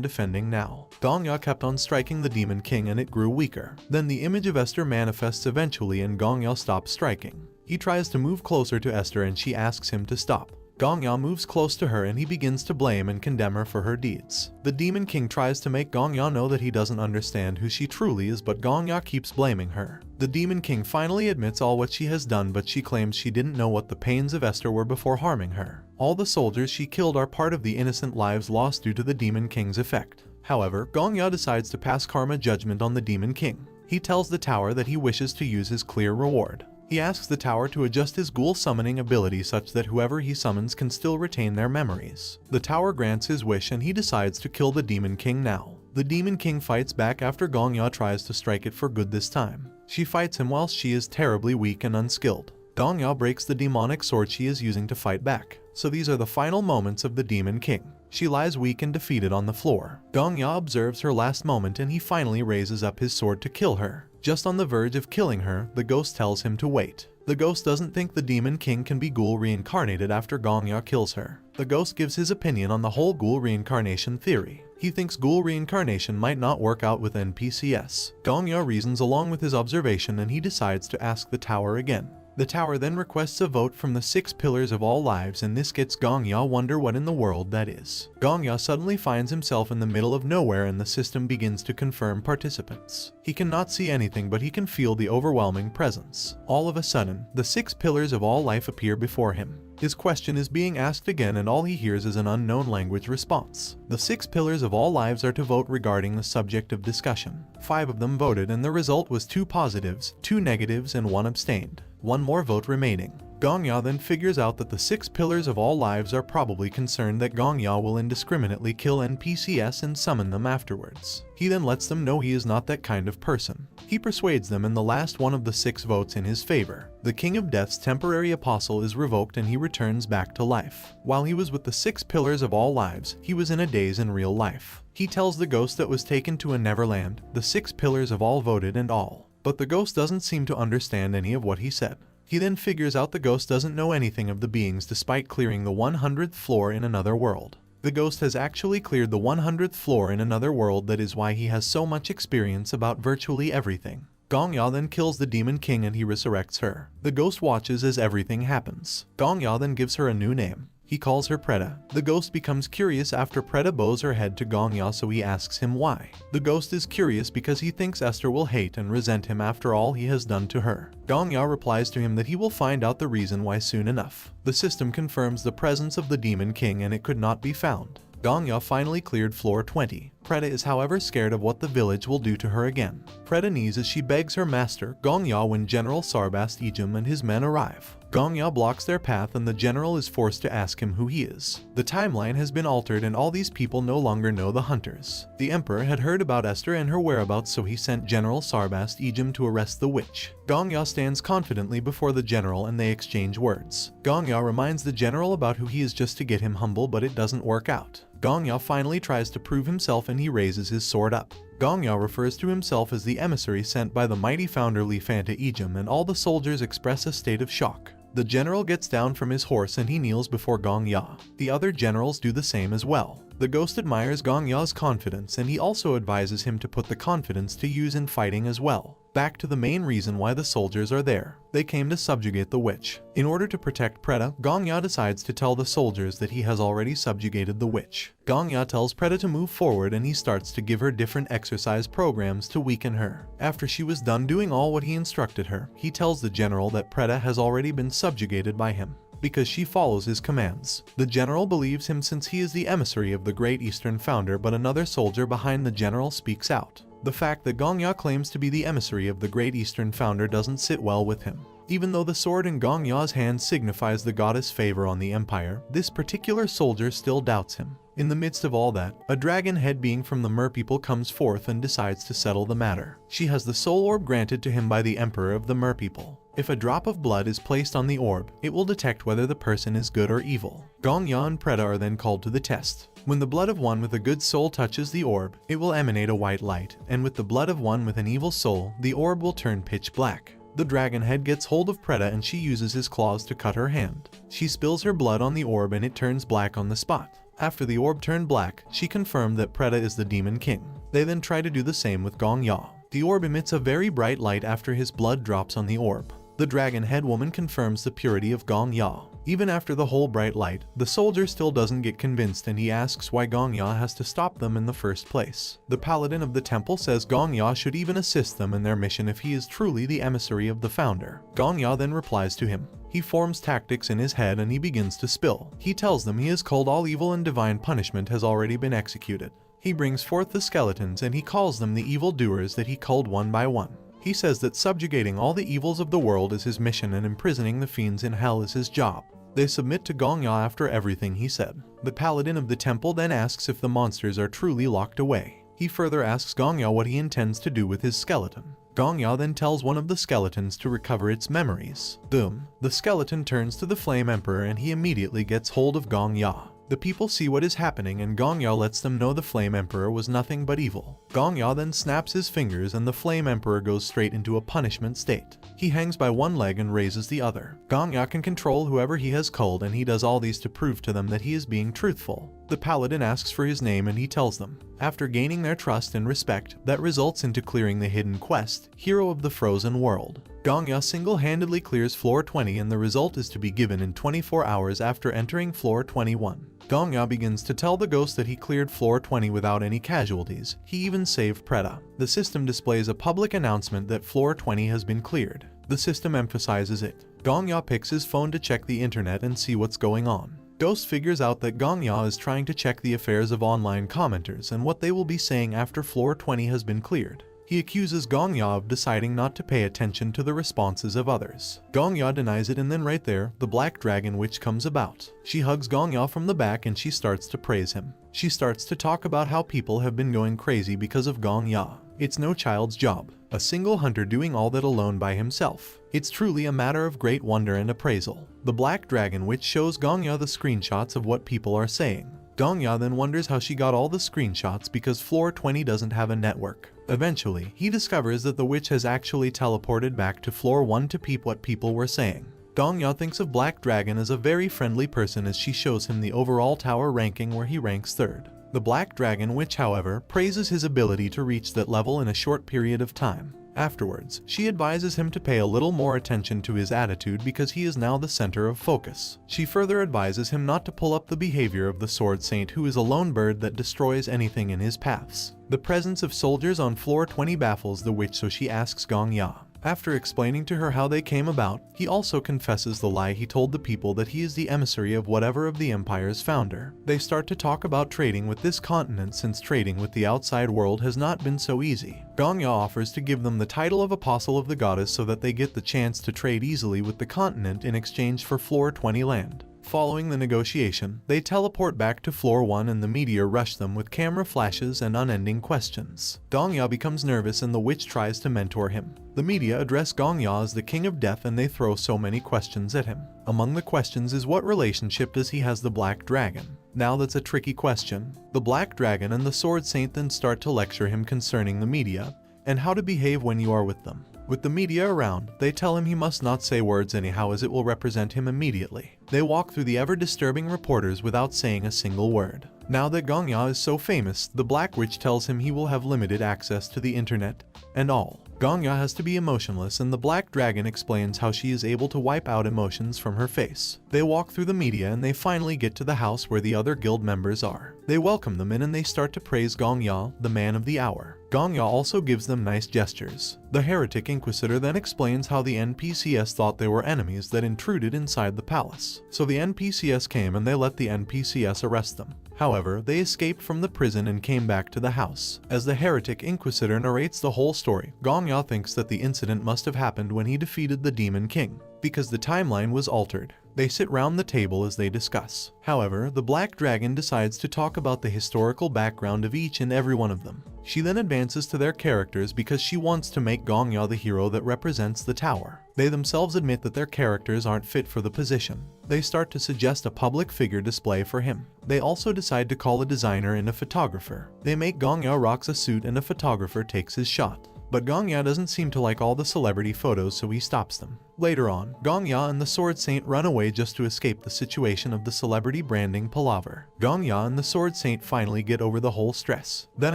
defending now. Gong Ya kept on striking the Demon King and it grew weaker. Then the image of Esther manifests eventually and Gong Ya stops striking. He tries to move closer to Esther and she asks him to stop. Gong Ya moves close to her and he begins to blame and condemn her for her deeds. The Demon King tries to make Gong Ya know that he doesn't understand who she truly is, but Gong Ya keeps blaming her. The Demon King finally admits all what she has done, but she claims she didn't know what the pains of Esther were before harming her. All the soldiers she killed are part of the innocent lives lost due to the Demon King's effect. However, Gong Ya decides to pass karma judgment on the Demon King. He tells the tower that he wishes to use his clear reward. He asks the tower to adjust his ghoul summoning ability such that whoever he summons can still retain their memories. The tower grants his wish and he decides to kill the Demon King now. The Demon King fights back after Gong Ya tries to strike it for good this time. She fights him whilst she is terribly weak and unskilled. Gong Ya breaks the demonic sword she is using to fight back. So these are the final moments of the Demon King. She lies weak and defeated on the floor. Gong Ya observes her last moment and he finally raises up his sword to kill her. Just on the verge of killing her, the ghost tells him to wait. The ghost doesn't think the Demon King can be ghoul reincarnated after Gong Ya kills her. The ghost gives his opinion on the whole ghoul reincarnation theory. He thinks ghoul reincarnation might not work out with NPCs. Gong Ya reasons along with his observation and he decides to ask the tower again. The tower then requests a vote from the 6 pillars of all lives and this gets Gong Ya wonder what in the world that is. Gong Ya suddenly finds himself in the middle of nowhere and the system begins to confirm participants. He cannot see anything but he can feel the overwhelming presence. All of a sudden, the 6 pillars of all life appear before him. His question is being asked again and all he hears is an unknown language response. The 6 pillars of all lives are to vote regarding the subject of discussion. 5 of them voted and the result was 2 positives, 2 negatives and 1 abstained. 1 more vote remaining. Gong Ya then figures out that the 6 pillars of all lives are probably concerned that Gong Ya will indiscriminately kill NPCs and summon them afterwards. He then lets them know he is not that kind of person. He persuades them and the last one of the 6 votes in his favor. The King of Death's temporary apostle is revoked and he returns back to life. While he was with the 6 pillars of all lives, he was in a daze in real life. He tells the ghost that was taken to a Neverland, the 6 pillars of all voted and all. But the ghost doesn't seem to understand any of what he said. He then figures out the ghost doesn't know anything of the beings despite clearing the 100th floor in another world. The ghost has actually cleared the 100th floor in another world, that is why he has so much experience about virtually everything. Gong Ya then kills the Demon King and he resurrects her. The ghost watches as everything happens. Gong Ya then gives her a new name. He calls her Preda. The ghost becomes curious after Preda bows her head to Gong Ya, so he asks him why. The ghost is curious because he thinks Esther will hate and resent him after all he has done to her. Gong Ya replies to him that he will find out the reason why soon enough. The system confirms the presence of the Demon King and it could not be found. Gong Ya finally cleared floor 20. Preda is however scared of what the village will do to her again. Preda knees as she begs her master, Gong Ya, when General Sarbast Ejim and his men arrive. Gong Ya blocks their path and the general is forced to ask him who he is. The timeline has been altered and all these people no longer know the hunters. The emperor had heard about Esther and her whereabouts, so he sent General Sarbast Ejim to arrest the witch. Gong Ya stands confidently before the general and they exchange words. Gong Ya reminds the general about who he is just to get him humble, but it doesn't work out. Gong Ya finally tries to prove himself and he raises his sword up. Gong Ya refers to himself as the emissary sent by the mighty founder Lifanta Ejim and all the soldiers express a state of shock. The general gets down from his horse and he kneels before Gong Ya. The other generals do the same as well. The ghost admires Gong Ya's confidence and he also advises him to put the confidence to use in fighting as well. Back to the main reason why the soldiers are there. They came to subjugate the witch. In order to protect Preda, Gong Ya decides to tell the soldiers that he has already subjugated the witch. Gong Ya tells Preda to move forward and he starts to give her different exercise programs to weaken her. After she was done doing all what he instructed her, he tells the general that Preda has already been subjugated by him because she follows his commands. The general believes him since he is the emissary of the Great Eastern Founder, but another soldier behind the general speaks out. The fact that Gong Ya claims to be the emissary of the Great Eastern Founder doesn't sit well with him. Even though the sword in Gong Ya's hand signifies the goddess' favor on the empire, this particular soldier still doubts him. In the midst of all that, a dragon head being from the merpeople comes forth and decides to settle the matter. She has the soul orb granted to him by the emperor of the merpeople. If a drop of blood is placed on the orb, it will detect whether the person is good or evil. Gong Ya and Preda are then called to the test. When the blood of one with a good soul touches the orb, it will emanate a white light, and with the blood of one with an evil soul, the orb will turn pitch black. The dragon head gets hold of Preda and she uses his claws to cut her hand. She spills her blood on the orb and it turns black on the spot. After the orb turned black, she confirmed that Preda is the Demon King. They then try to do the same with Gong Ya. The orb emits a very bright light after his blood drops on the orb. The dragon head woman confirms the purity of Gong Ya. Even after the whole bright light, the soldier still doesn't get convinced and he asks why Gong Ya has to stop them in the first place. The paladin of the temple says Gong Ya should even assist them in their mission if he is truly the emissary of the founder. Gong Ya then replies to him. He forms tactics in his head and he begins to spill. He tells them he is called all evil and divine punishment has already been executed. He brings forth the skeletons and he calls them the evil doers that he culled one by one. He says that subjugating all the evils of the world is his mission and imprisoning the fiends in hell is his job. They submit to Gong Ya after everything he said. The paladin of the temple then asks if the monsters are truly locked away. He further asks Gong Ya what he intends to do with his skeleton. Gong Ya then tells one of the skeletons to recover its memories. Boom! The skeleton turns to the Flame Emperor and he immediately gets hold of Gong Ya. The people see what is happening and Gong Ya lets them know the Flame Emperor was nothing but evil. Gong Ya then snaps his fingers and the Flame Emperor goes straight into a punishment state. He hangs by one leg and raises the other. Gong Ya can control whoever he has culled and he does all these to prove to them that he is being truthful. The paladin asks for his name and he tells them. After gaining their trust and respect, that results into clearing the hidden quest, Hero of the Frozen World. Gong Ya single-handedly clears floor 20 and the result is to be given in 24 hours after entering floor 21. Gong Ya begins to tell the ghost that he cleared floor 20 without any casualties. He even saved Preda. The system displays a public announcement that floor 20 has been cleared. The system emphasizes it. Gong Ya picks his phone to check the internet and see what's going on. Ghost figures out that Gong Ya is trying to check the affairs of online commenters and what they will be saying after floor 20 has been cleared. He accuses Gong Ya of deciding not to pay attention to the responses of others. Gong Ya denies it and then right there, the Black Dragon Witch comes about. She hugs Gong Ya from the back and she starts to praise him. She starts to talk about how people have been going crazy because of Gong Ya. It's no child's job. A single hunter doing all that alone by himself. It's truly a matter of great wonder and appraisal. The Black Dragon Witch shows Gong Ya the screenshots of what people are saying. Gong Ya then wonders how she got all the screenshots because floor 20 doesn't have a network. Eventually, he discovers that the witch has actually teleported back to floor 1 to peep what people were saying. Gong Ya thinks of Black Dragon as a very friendly person as she shows him the overall tower ranking where he ranks 3rd. The Black Dragon Witch, however, praises his ability to reach that level in a short period of time. Afterwards, she advises him to pay a little more attention to his attitude because he is now the center of focus. She further advises him not to pull up the behavior of the Sword Saint, who is a lone bird that destroys anything in his paths. The presence of soldiers on floor 20 baffles the witch, so she asks Gong Ya. After explaining to her how they came about, he also confesses the lie he told the people that he is the emissary of whatever of the Empire's founder. They start to talk about trading with this continent since trading with the outside world has not been so easy. Gong Ya offers to give them the title of Apostle of the Goddess so that they get the chance to trade easily with the continent in exchange for floor 20 land. Following the negotiation, they teleport back to floor 1 and the meteor rush them with camera flashes and unending questions. Gong Ya becomes nervous and the witch tries to mentor him. The media address Gong Ya as the King of Death and they throw so many questions at him. Among the questions is what relationship does he has the Black Dragon? Now that's a tricky question. The Black Dragon and the Sword Saint then start to lecture him concerning the media and how to behave when you are with them. With the media around, they tell him he must not say words anyhow as it will represent him immediately. They walk through the ever-disturbing reporters without saying a single word. Now that Gong Ya is so famous, the Black Witch tells him he will have limited access to the internet and all. Gong Ya has to be emotionless and the Black Dragon explains how she is able to wipe out emotions from her face. They walk through the media and they finally get to the house where the other guild members are. They welcome them in and they start to praise Gong Ya, the man of the hour. Gong Ya also gives them nice gestures. The Heretic Inquisitor then explains how the NPCs thought they were enemies that intruded inside the palace. So the NPCs came and they let the NPCs arrest them. However, they escaped from the prison and came back to the house. As the Heretic Inquisitor narrates the whole story, Gong Ya thinks that the incident must have happened when he defeated the Demon King, because the timeline was altered. They sit round the table as they discuss. However, the Black Dragon decides to talk about the historical background of each and every one of them. She then advances to their characters because she wants to make Gongya the hero that represents the tower. They themselves admit that their characters aren't fit for the position. They start to suggest a public figure display for him. They also decide to call a designer and a photographer. They make Gongya rocks a suit and a photographer takes his shot. But Gongya doesn't seem to like all the celebrity photos, so he stops them. Later on, Gongya and the Sword Saint run away just to escape the situation of the celebrity branding palaver. Gongya and the Sword Saint finally get over the whole stress. Then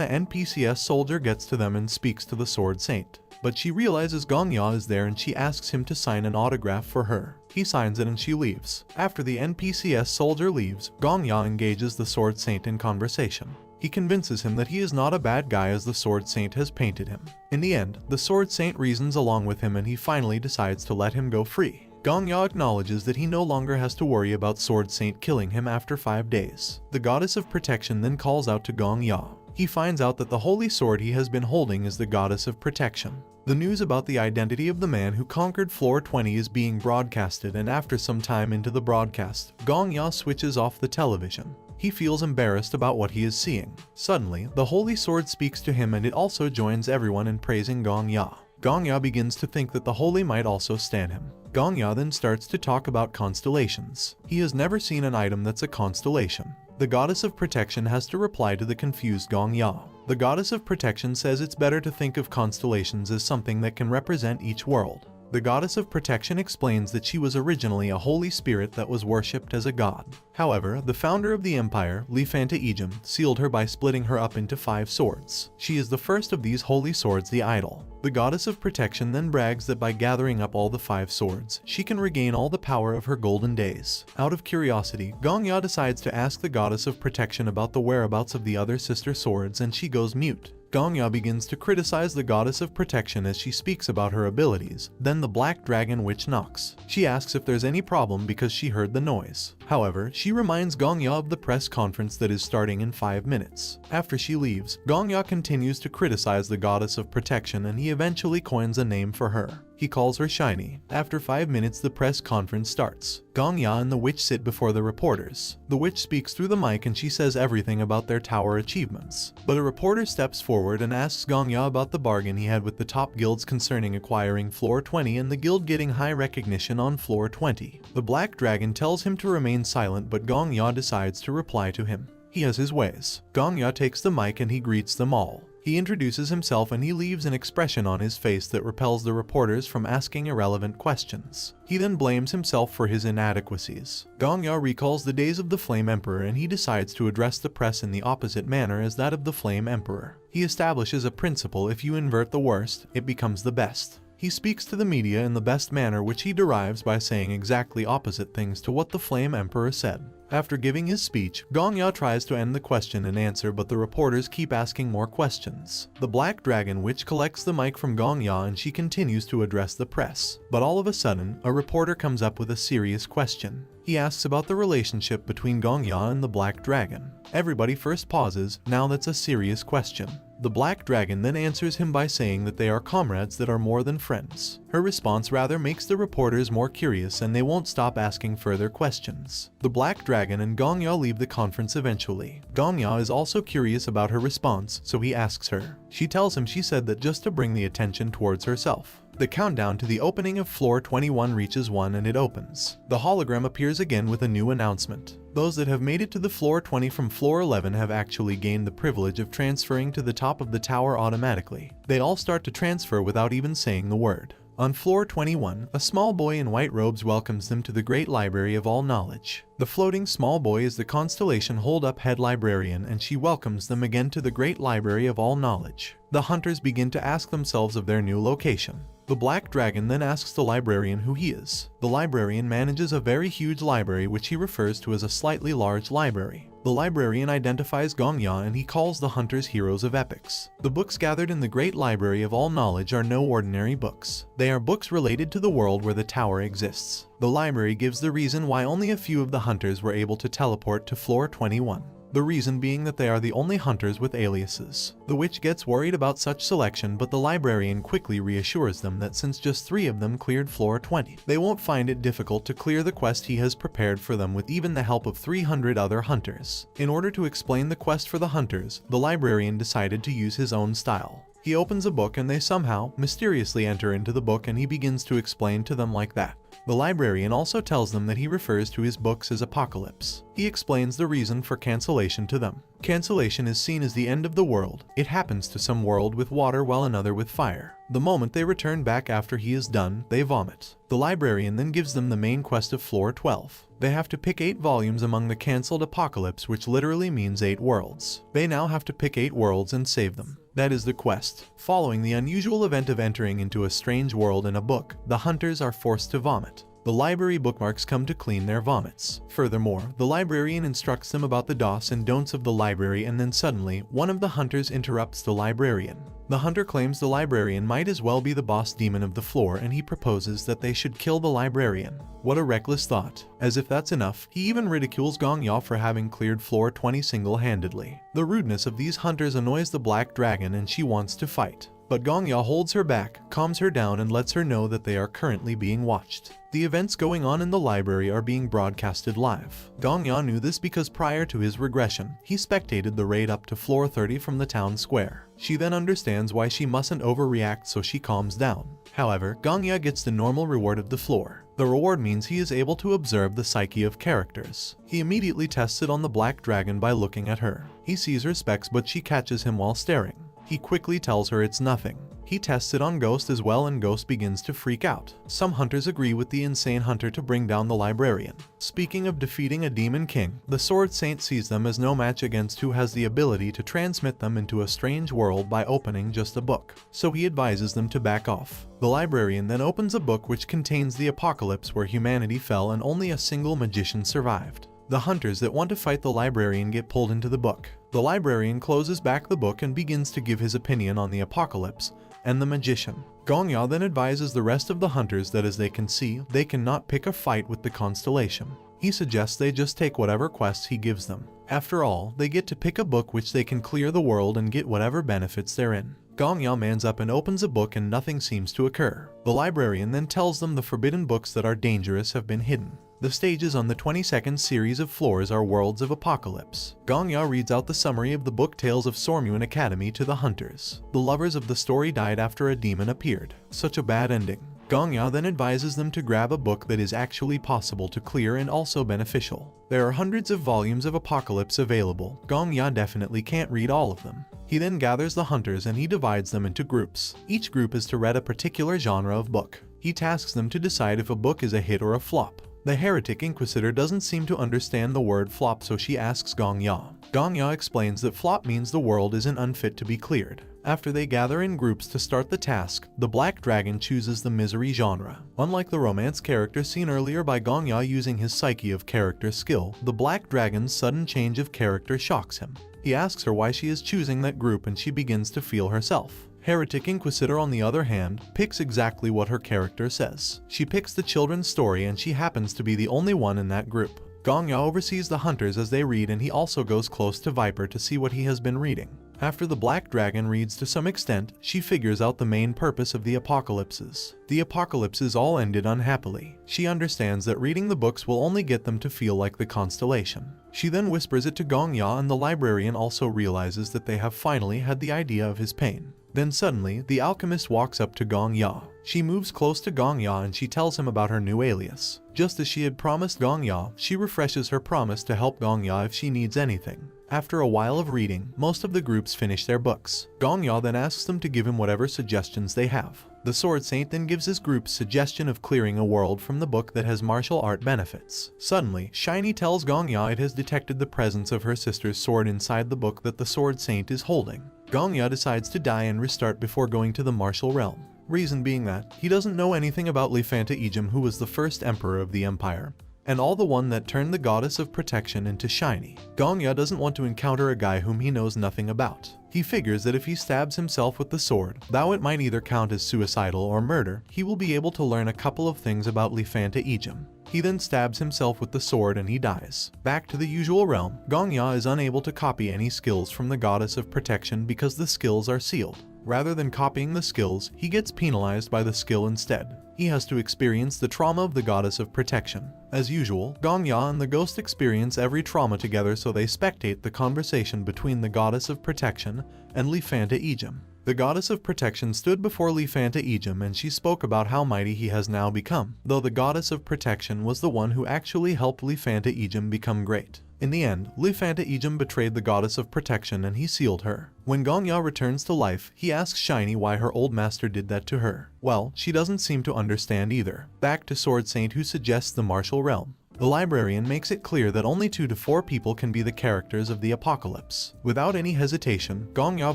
an NPCS soldier gets to them and speaks to the Sword Saint. But she realizes Gongya is there and she asks him to sign an autograph for her. He signs it and she leaves. After the NPCS soldier leaves, Gongya engages the Sword Saint in conversation. He convinces him that he is not a bad guy as the Sword Saint has painted him. In the end, the Sword Saint reasons along with him and he finally decides to let him go free. Gongya acknowledges that he no longer has to worry about Sword Saint killing him after 5 days. The goddess of protection then calls out to Gongya. He finds out that the holy sword he has been holding is the goddess of protection. The news about the identity of the man who conquered floor 20 is being broadcasted, and after some time into the broadcast, Gongya switches off the television. He feels embarrassed about what he is seeing. Suddenly, the holy sword speaks to him and it also joins everyone in praising Gongya. Gongya begins to think that the holy might also stand him. Gongya then starts to talk about constellations. He has never seen an item that's a constellation. The goddess of protection has to reply to the confused Gongya. The goddess of protection says it's better to think of constellations as something that can represent each world. The goddess of protection explains that she was originally a holy spirit that was worshipped as a god. However, the founder of the empire, Lifanta Ejim, sealed her by splitting her up into 5 swords. She is the first of these holy swords, the idol. The goddess of protection then brags that by gathering up all the 5 swords, she can regain all the power of her golden days. Out of curiosity, Gongya decides to ask the goddess of protection about the whereabouts of the other sister swords and she goes mute. Gongya begins to criticize the goddess of protection as she speaks about her abilities. Then the Black Dragon Witch knocks. She asks if there's any problem because she heard the noise. However, she reminds Gongya of the press conference that is starting in 5 minutes. After she leaves, Gongya continues to criticize the goddess of protection and he eventually coins a name for her. He calls her Shiny. After 5 minutes, the press conference starts. Gongya and the witch sit before the reporters. The witch speaks through the mic and she says everything about their tower achievements. But a reporter steps forward and asks Gongya about the bargain he had with the top guilds concerning acquiring floor 20 and the guild getting high recognition on floor 20. The Black Dragon tells him to remain silent, but Gongya decides to reply to him. He has his ways. Gongya takes the mic and he greets them all. He introduces himself and he leaves an expression on his face that repels the reporters from asking irrelevant questions. He then blames himself for his inadequacies. Gongya recalls the days of the Flame Emperor and he decides to address the press in the opposite manner as that of the Flame Emperor. He establishes a principle: if you invert the worst, it becomes the best. He speaks to the media in the best manner, which he derives by saying exactly opposite things to what the Flame Emperor said. After giving his speech, Gongya tries to end the question and answer, but the reporters keep asking more questions. The Black Dragon Witch collects the mic from Gongya and she continues to address the press. But all of a sudden, a reporter comes up with a serious question. He asks about the relationship between Gongya and the Black Dragon. Everybody first pauses. Now that's a serious question. The Black Dragon then answers him by saying that they are comrades that are more than friends. Her response rather makes the reporters more curious and they won't stop asking further questions. The Black Dragon and Gongya leave the conference eventually. Gongya is also curious about her response, so he asks her. She tells him she said that just to bring the attention towards herself. The countdown to the opening of floor 21 reaches 1 and it opens. The hologram appears again with a new announcement. Those that have made it to the floor 20 from floor 11 have actually gained the privilege of transferring to the top of the tower automatically. They all start to transfer without even saying the word. On floor 21, a small boy in white robes welcomes them to the Great Library of All Knowledge. The floating small boy is the Constellation Hold-Up Head Librarian and she welcomes them again to the Great Library of All Knowledge. The hunters begin to ask themselves of their new location. The Black Dragon then asks the librarian who he is. The librarian manages a very huge library which he refers to as a slightly large library. The librarian identifies Gongya and he calls the hunters heroes of epics. The books gathered in the Great Library of All Knowledge are no ordinary books. They are books related to the world where the tower exists. The library gives the reason why only a few of the hunters were able to teleport to floor 21. the reason being that they are the only hunters with aliases. The witch gets worried about such selection, but the librarian quickly reassures them that since just 3 of them cleared floor 20, they won't find it difficult to clear the quest he has prepared for them with even the help of 300 other hunters. In order to explain the quest for the hunters, the librarian decided to use his own style. He opens a book and they somehow, mysteriously enter into the book, and he begins to explain to them like that. The librarian also tells them that he refers to his books as apocalypse. He explains the reason for cancellation to them. Cancellation is seen as the end of the world. It happens to some world with water while another with fire. The moment they return back after he is done, they vomit. The librarian then gives them the main quest of floor 12. They have to pick 8 volumes among the cancelled apocalypse, which literally means 8 worlds. They now have to pick 8 worlds and save them. That is the quest. Following the unusual event of entering into a strange world in a book, the hunters are forced to vomit. The library bookmarks come to clean their vomits. Furthermore, the librarian instructs them about the do's and don'ts of the library, and then suddenly, one of the hunters interrupts the librarian. The hunter claims the librarian might as well be the boss demon of the floor, and he proposes that they should kill the librarian. What a reckless thought. As if that's enough, he even ridicules Gong Ya for having cleared floor 20 single-handedly. The rudeness of these hunters annoys the black dragon and she wants to fight. But Gong Ya holds her back, calms her down, and lets her know that they are currently being watched. The events going on in the library are being broadcasted live. Gong Ya knew this because prior to his regression, he spectated the raid up to floor 30 from the town square. She then understands why she mustn't overreact, so she calms down. However, Gong Ya gets the normal reward of the floor. The reward means he is able to observe the psyche of characters. He immediately tests it on the black dragon by looking at her. He sees her specs, but she catches him while staring. He quickly tells her it's nothing. He tests it on Ghost as well, and Ghost begins to freak out. Some hunters agree with the insane hunter to bring down the librarian. Speaking of defeating a demon king, the Sword Saint sees them as no match against who has the ability to transmit them into a strange world by opening just a book. So he advises them to back off. The librarian then opens a book which contains the apocalypse where humanity fell and only a single magician survived. The hunters that want to fight the librarian get pulled into the book. The librarian closes back the book and begins to give his opinion on the apocalypse and the magician. Gong Ya then advises the rest of the hunters that as they can see, they cannot pick a fight with the constellation. He suggests they just take whatever quests he gives them. After all, they get to pick a book which they can clear the world and get whatever benefits therein. Gong Ya mans up and opens a book, and nothing seems to occur. The librarian then tells them the forbidden books that are dangerous have been hidden. The stages on the 22nd series of floors are worlds of apocalypse. Gong Ya reads out the summary of the book Tales of Sormuan Academy to the hunters. The lovers of the story died after a demon appeared. Such a bad ending. Gong Ya then advises them to grab a book that is actually possible to clear and also beneficial. There are hundreds of volumes of Apocalypse available. Gong Ya definitely can't read all of them. He then gathers the hunters and he divides them into groups. Each group is to read a particular genre of book. He tasks them to decide if a book is a hit or a flop. The heretic inquisitor doesn't seem to understand the word flop, so she asks Gong Ya. Gong Ya explains that flop means the world isn't unfit to be cleared. After they gather in groups to start the task, the black dragon chooses the misery genre. Unlike the romance character seen earlier by Gong Ya using his psyche of character skill, the black dragon's sudden change of character shocks him. He asks her why she is choosing that group, and she begins to feel herself. Heretic Inquisitor, on the other hand, picks exactly what her character says. She picks the children's story, and she happens to be the only one in that group. Gong Ya oversees the hunters as they read, and he also goes close to Viper to see what he has been reading. After the black dragon reads to some extent, she figures out the main purpose of the apocalypses. The apocalypses all ended unhappily. She understands that reading the books will only get them to feel like the constellation. She then whispers it to Gong Ya, and the librarian also realizes that they have finally had the idea of his pain. Then suddenly, the alchemist walks up to Gong Ya. She moves close to Gong Ya and she tells him about her new alias. Just as she had promised Gong Ya, she refreshes her promise to help Gong Ya if she needs anything. After a while of reading, most of the groups finish their books. Gong Ya then asks them to give him whatever suggestions they have. The Sword Saint then gives his group suggestion of clearing a world from the book that has martial art benefits. Suddenly, Shiny tells Gong Ya it has detected the presence of her sister's sword inside the book that the Sword Saint is holding. Gong Ya decides to die and restart before going to the martial realm. Reason being that he doesn't know anything about Lifanta Ijum, who was the first emperor of the empire, and all the one that turned the goddess of protection into Shiny. Gong Ya doesn't want to encounter a guy whom he knows nothing about. He figures that if he stabs himself with the sword, though it might either count as suicidal or murder, he will be able to learn a couple of things about Lifanta Ijum. He then stabs himself with the sword and he dies. Back to the usual realm, Gongya is unable to copy any skills from the goddess of protection because the skills are sealed. Rather than copying the skills, he gets penalized by the skill instead. He has to experience the trauma of the goddess of protection. As usual, Gongya and the ghost experience every trauma together, so they spectate the conversation between the goddess of protection and Lifanta Ejim. The goddess of protection stood before Lifanta Ejim and she spoke about how mighty he has now become, though the goddess of protection was the one who actually helped Lifanta Ejim become great. In the end, Lifanta Ejim betrayed the goddess of protection and he sealed her. When Gongya returns to life, he asks Shiny why her old master did that to her. Well, she doesn't seem to understand either. Back to Sword Saint, who suggests the martial realm. The librarian makes it clear that only 2 to 4 people can be the characters of the apocalypse. Without any hesitation, Gongya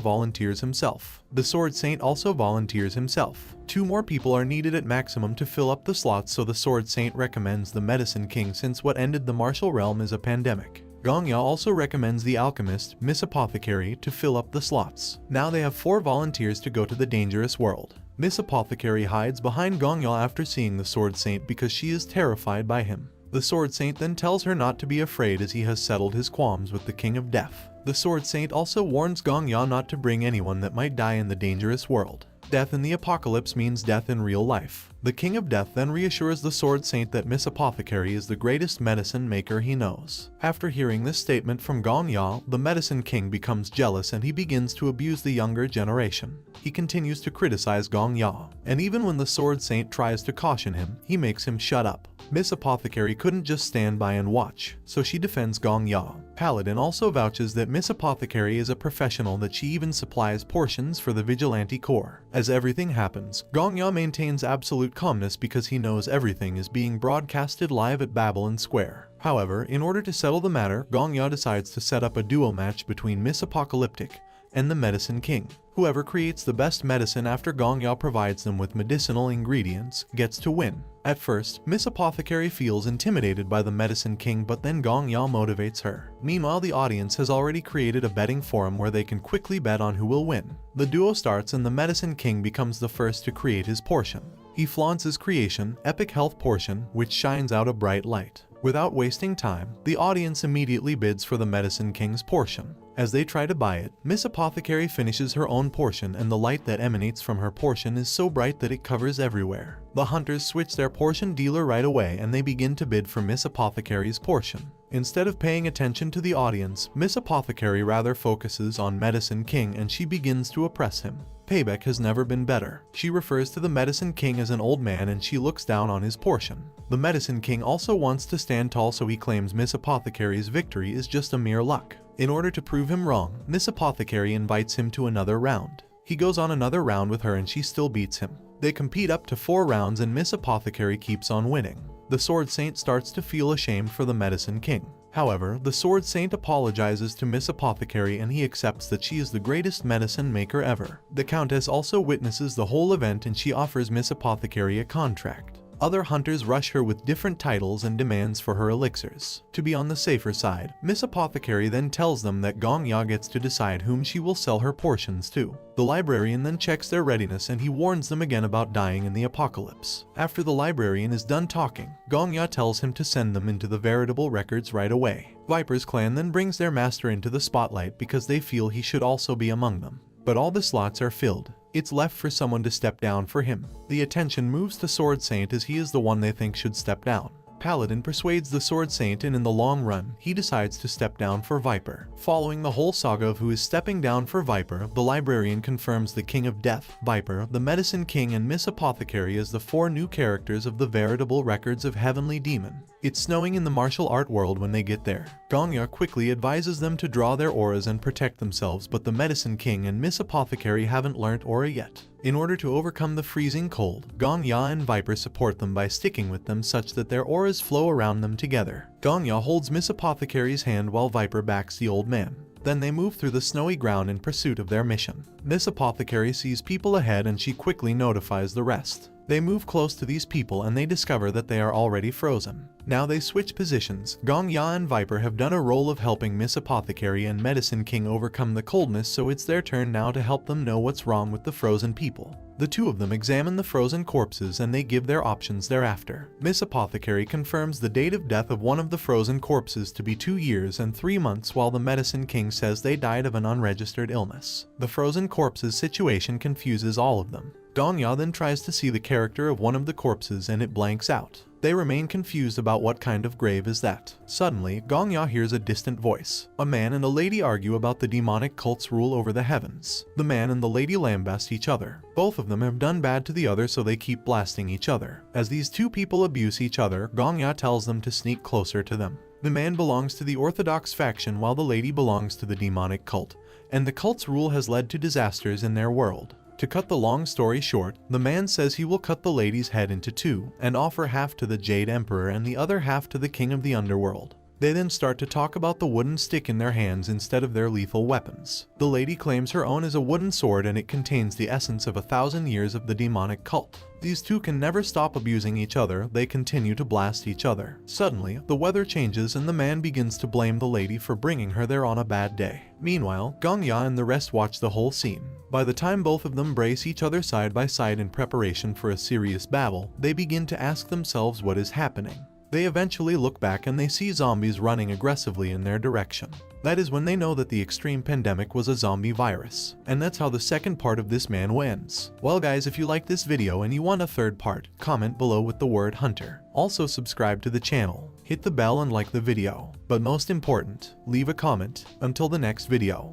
volunteers himself. The Sword Saint also volunteers himself. 2 more people are needed at maximum to fill up the slots, so the Sword Saint recommends the Medicine King since what ended the martial realm is a pandemic. Gongya also recommends the alchemist, Miss Apothecary, to fill up the slots. Now they have 4 volunteers to go to the dangerous world. Miss Apothecary hides behind Gongya after seeing the Sword Saint because she is terrified by him. The Sword Saint then tells her not to be afraid as he has settled his qualms with the King of Death. The Sword Saint also warns Gongya not to bring anyone that might die in the dangerous world. Death in the apocalypse means death in real life. The King of Death then reassures the Sword Saint that Miss Apothecary is the greatest medicine maker he knows. After hearing this statement from Gongya, the Medicine King becomes jealous and he begins to abuse the younger generation. He continues to criticize Gongya, and even when the Sword Saint tries to caution him, he makes him shut up. Miss Apothecary couldn't just stand by and watch, so she defends Gongya. Paladin also vouches that Miss Apothecary is a professional, that she even supplies portions for the Vigilante Corps. As everything happens, Gongya maintains absolute calmness because he knows everything is being broadcasted live at Babylon Square. However, in order to settle the matter, Gongya decides to set up a duo match between Miss Apocalyptic and the Medicine King. Whoever creates the best medicine after Gongya provides them with medicinal ingredients gets to win. At first, Miss Apothecary feels intimidated by the Medicine King, but then Gongya motivates her. Meanwhile, the audience has already created a betting forum where they can quickly bet on who will win. The duo starts and the Medicine King becomes the first to create his portion. He flaunts his creation, Epic Health Portion, which shines out a bright light. Without wasting time, the audience immediately bids for the Medicine King's portion. As they try to buy it, Miss Apothecary finishes her own portion and the light that emanates from her portion is so bright that it covers everywhere. The hunters switch their portion dealer right away and they begin to bid for Miss Apothecary's portion. Instead of paying attention to the audience, Miss Apothecary rather focuses on Medicine King and she begins to oppress him. Payback has never been better. She refers to the Medicine King as an old man and she looks down on his portion. The Medicine King also wants to stand tall, so he claims Miss Apothecary's victory is just a mere luck. In order to prove him wrong, Miss Apothecary invites him to another round. He goes on another round with her and she still beats him. They compete up to 4 rounds and Miss Apothecary keeps on winning. The Sword Saint starts to feel ashamed for the Medicine King. However, the Sword Saint apologizes to Miss Apothecary and he accepts that she is the greatest medicine maker ever. The Countess also witnesses the whole event and she offers Miss Apothecary a contract. Other hunters rush her with different titles and demands for her elixirs. To be on the safer side, Miss Apothecary then tells them that Gongya gets to decide whom she will sell her portions to. The librarian then checks their readiness and he warns them again about dying in the apocalypse. After the librarian is done talking, Gongya tells him to send them into the veritable records right away. Viper's clan then brings their master into the spotlight because they feel he should also be among them. But all the slots are filled. It's left for someone to step down for him. The attention moves to Sword Saint as he is the one they think should step down. Paladin persuades the Sword Saint and in the long run, he decides to step down for Viper. Following the whole saga of who is stepping down for Viper, the librarian confirms the King of Death, Viper, the Medicine King and Miss Apothecary as the 4 new characters of the veritable records of Heavenly Demon. It's snowing in the martial art world when they get there. Gongya quickly advises them to draw their auras and protect themselves, but the Medicine King and Miss Apothecary haven't learnt aura yet. In order to overcome the freezing cold, Gongya and Viper support them by sticking with them such that their auras flow around them together. Gongya holds Miss Apothecary's hand while Viper backs the old man. Then they move through the snowy ground in pursuit of their mission. Miss Apothecary sees people ahead and she quickly notifies the rest. They move close to these people and they discover that they are already frozen. Now they switch positions. Gong Ya and Viper have done a role of helping Miss Apothecary and Medicine King overcome the coldness, so it's their turn now to help them know what's wrong with the frozen people. The two of them examine the frozen corpses and they give their options thereafter. Miss Apothecary confirms the date of death of one of the frozen corpses to be 2 years and 3 months, while the Medicine King says they died of an unregistered illness. The frozen corpses situation confuses all of them. Gong Ya then tries to see the character of one of the corpses and it blanks out. They remain confused about what kind of grave is that. Suddenly, Gong Ya hears a distant voice. A man and a lady argue about the demonic cult's rule over the heavens. The man and the lady lambast each other. Both of them have done bad to the other, so they keep blasting each other. As these two people abuse each other, Gong Ya tells them to sneak closer to them. The man belongs to the Orthodox faction while the lady belongs to the demonic cult, and the cult's rule has led to disasters in their world. To cut the long story short, the man says he will cut the lady's head into 2 and offer half to the Jade Emperor and the other half to the King of the Underworld. They then start to talk about the wooden stick in their hands instead of their lethal weapons. The lady claims her own is a wooden sword and it contains the essence of 1,000 years of the demonic cult. These two can never stop abusing each other, they continue to blast each other. Suddenly, the weather changes and the man begins to blame the lady for bringing her there on a bad day. Meanwhile, Gong Ya and the rest watch the whole scene. By the time both of them brace each other side by side in preparation for a serious battle, they begin to ask themselves what is happening. They eventually look back and they see zombies running aggressively in their direction. That is when they know that the extreme pandemic was a zombie virus. And that's how the second part of this Manhwa ends. Well guys, if you like this video and you want a third part, comment below with the word hunter. Also subscribe to the channel, hit the bell and like the video. But most important, leave a comment. Until the next video.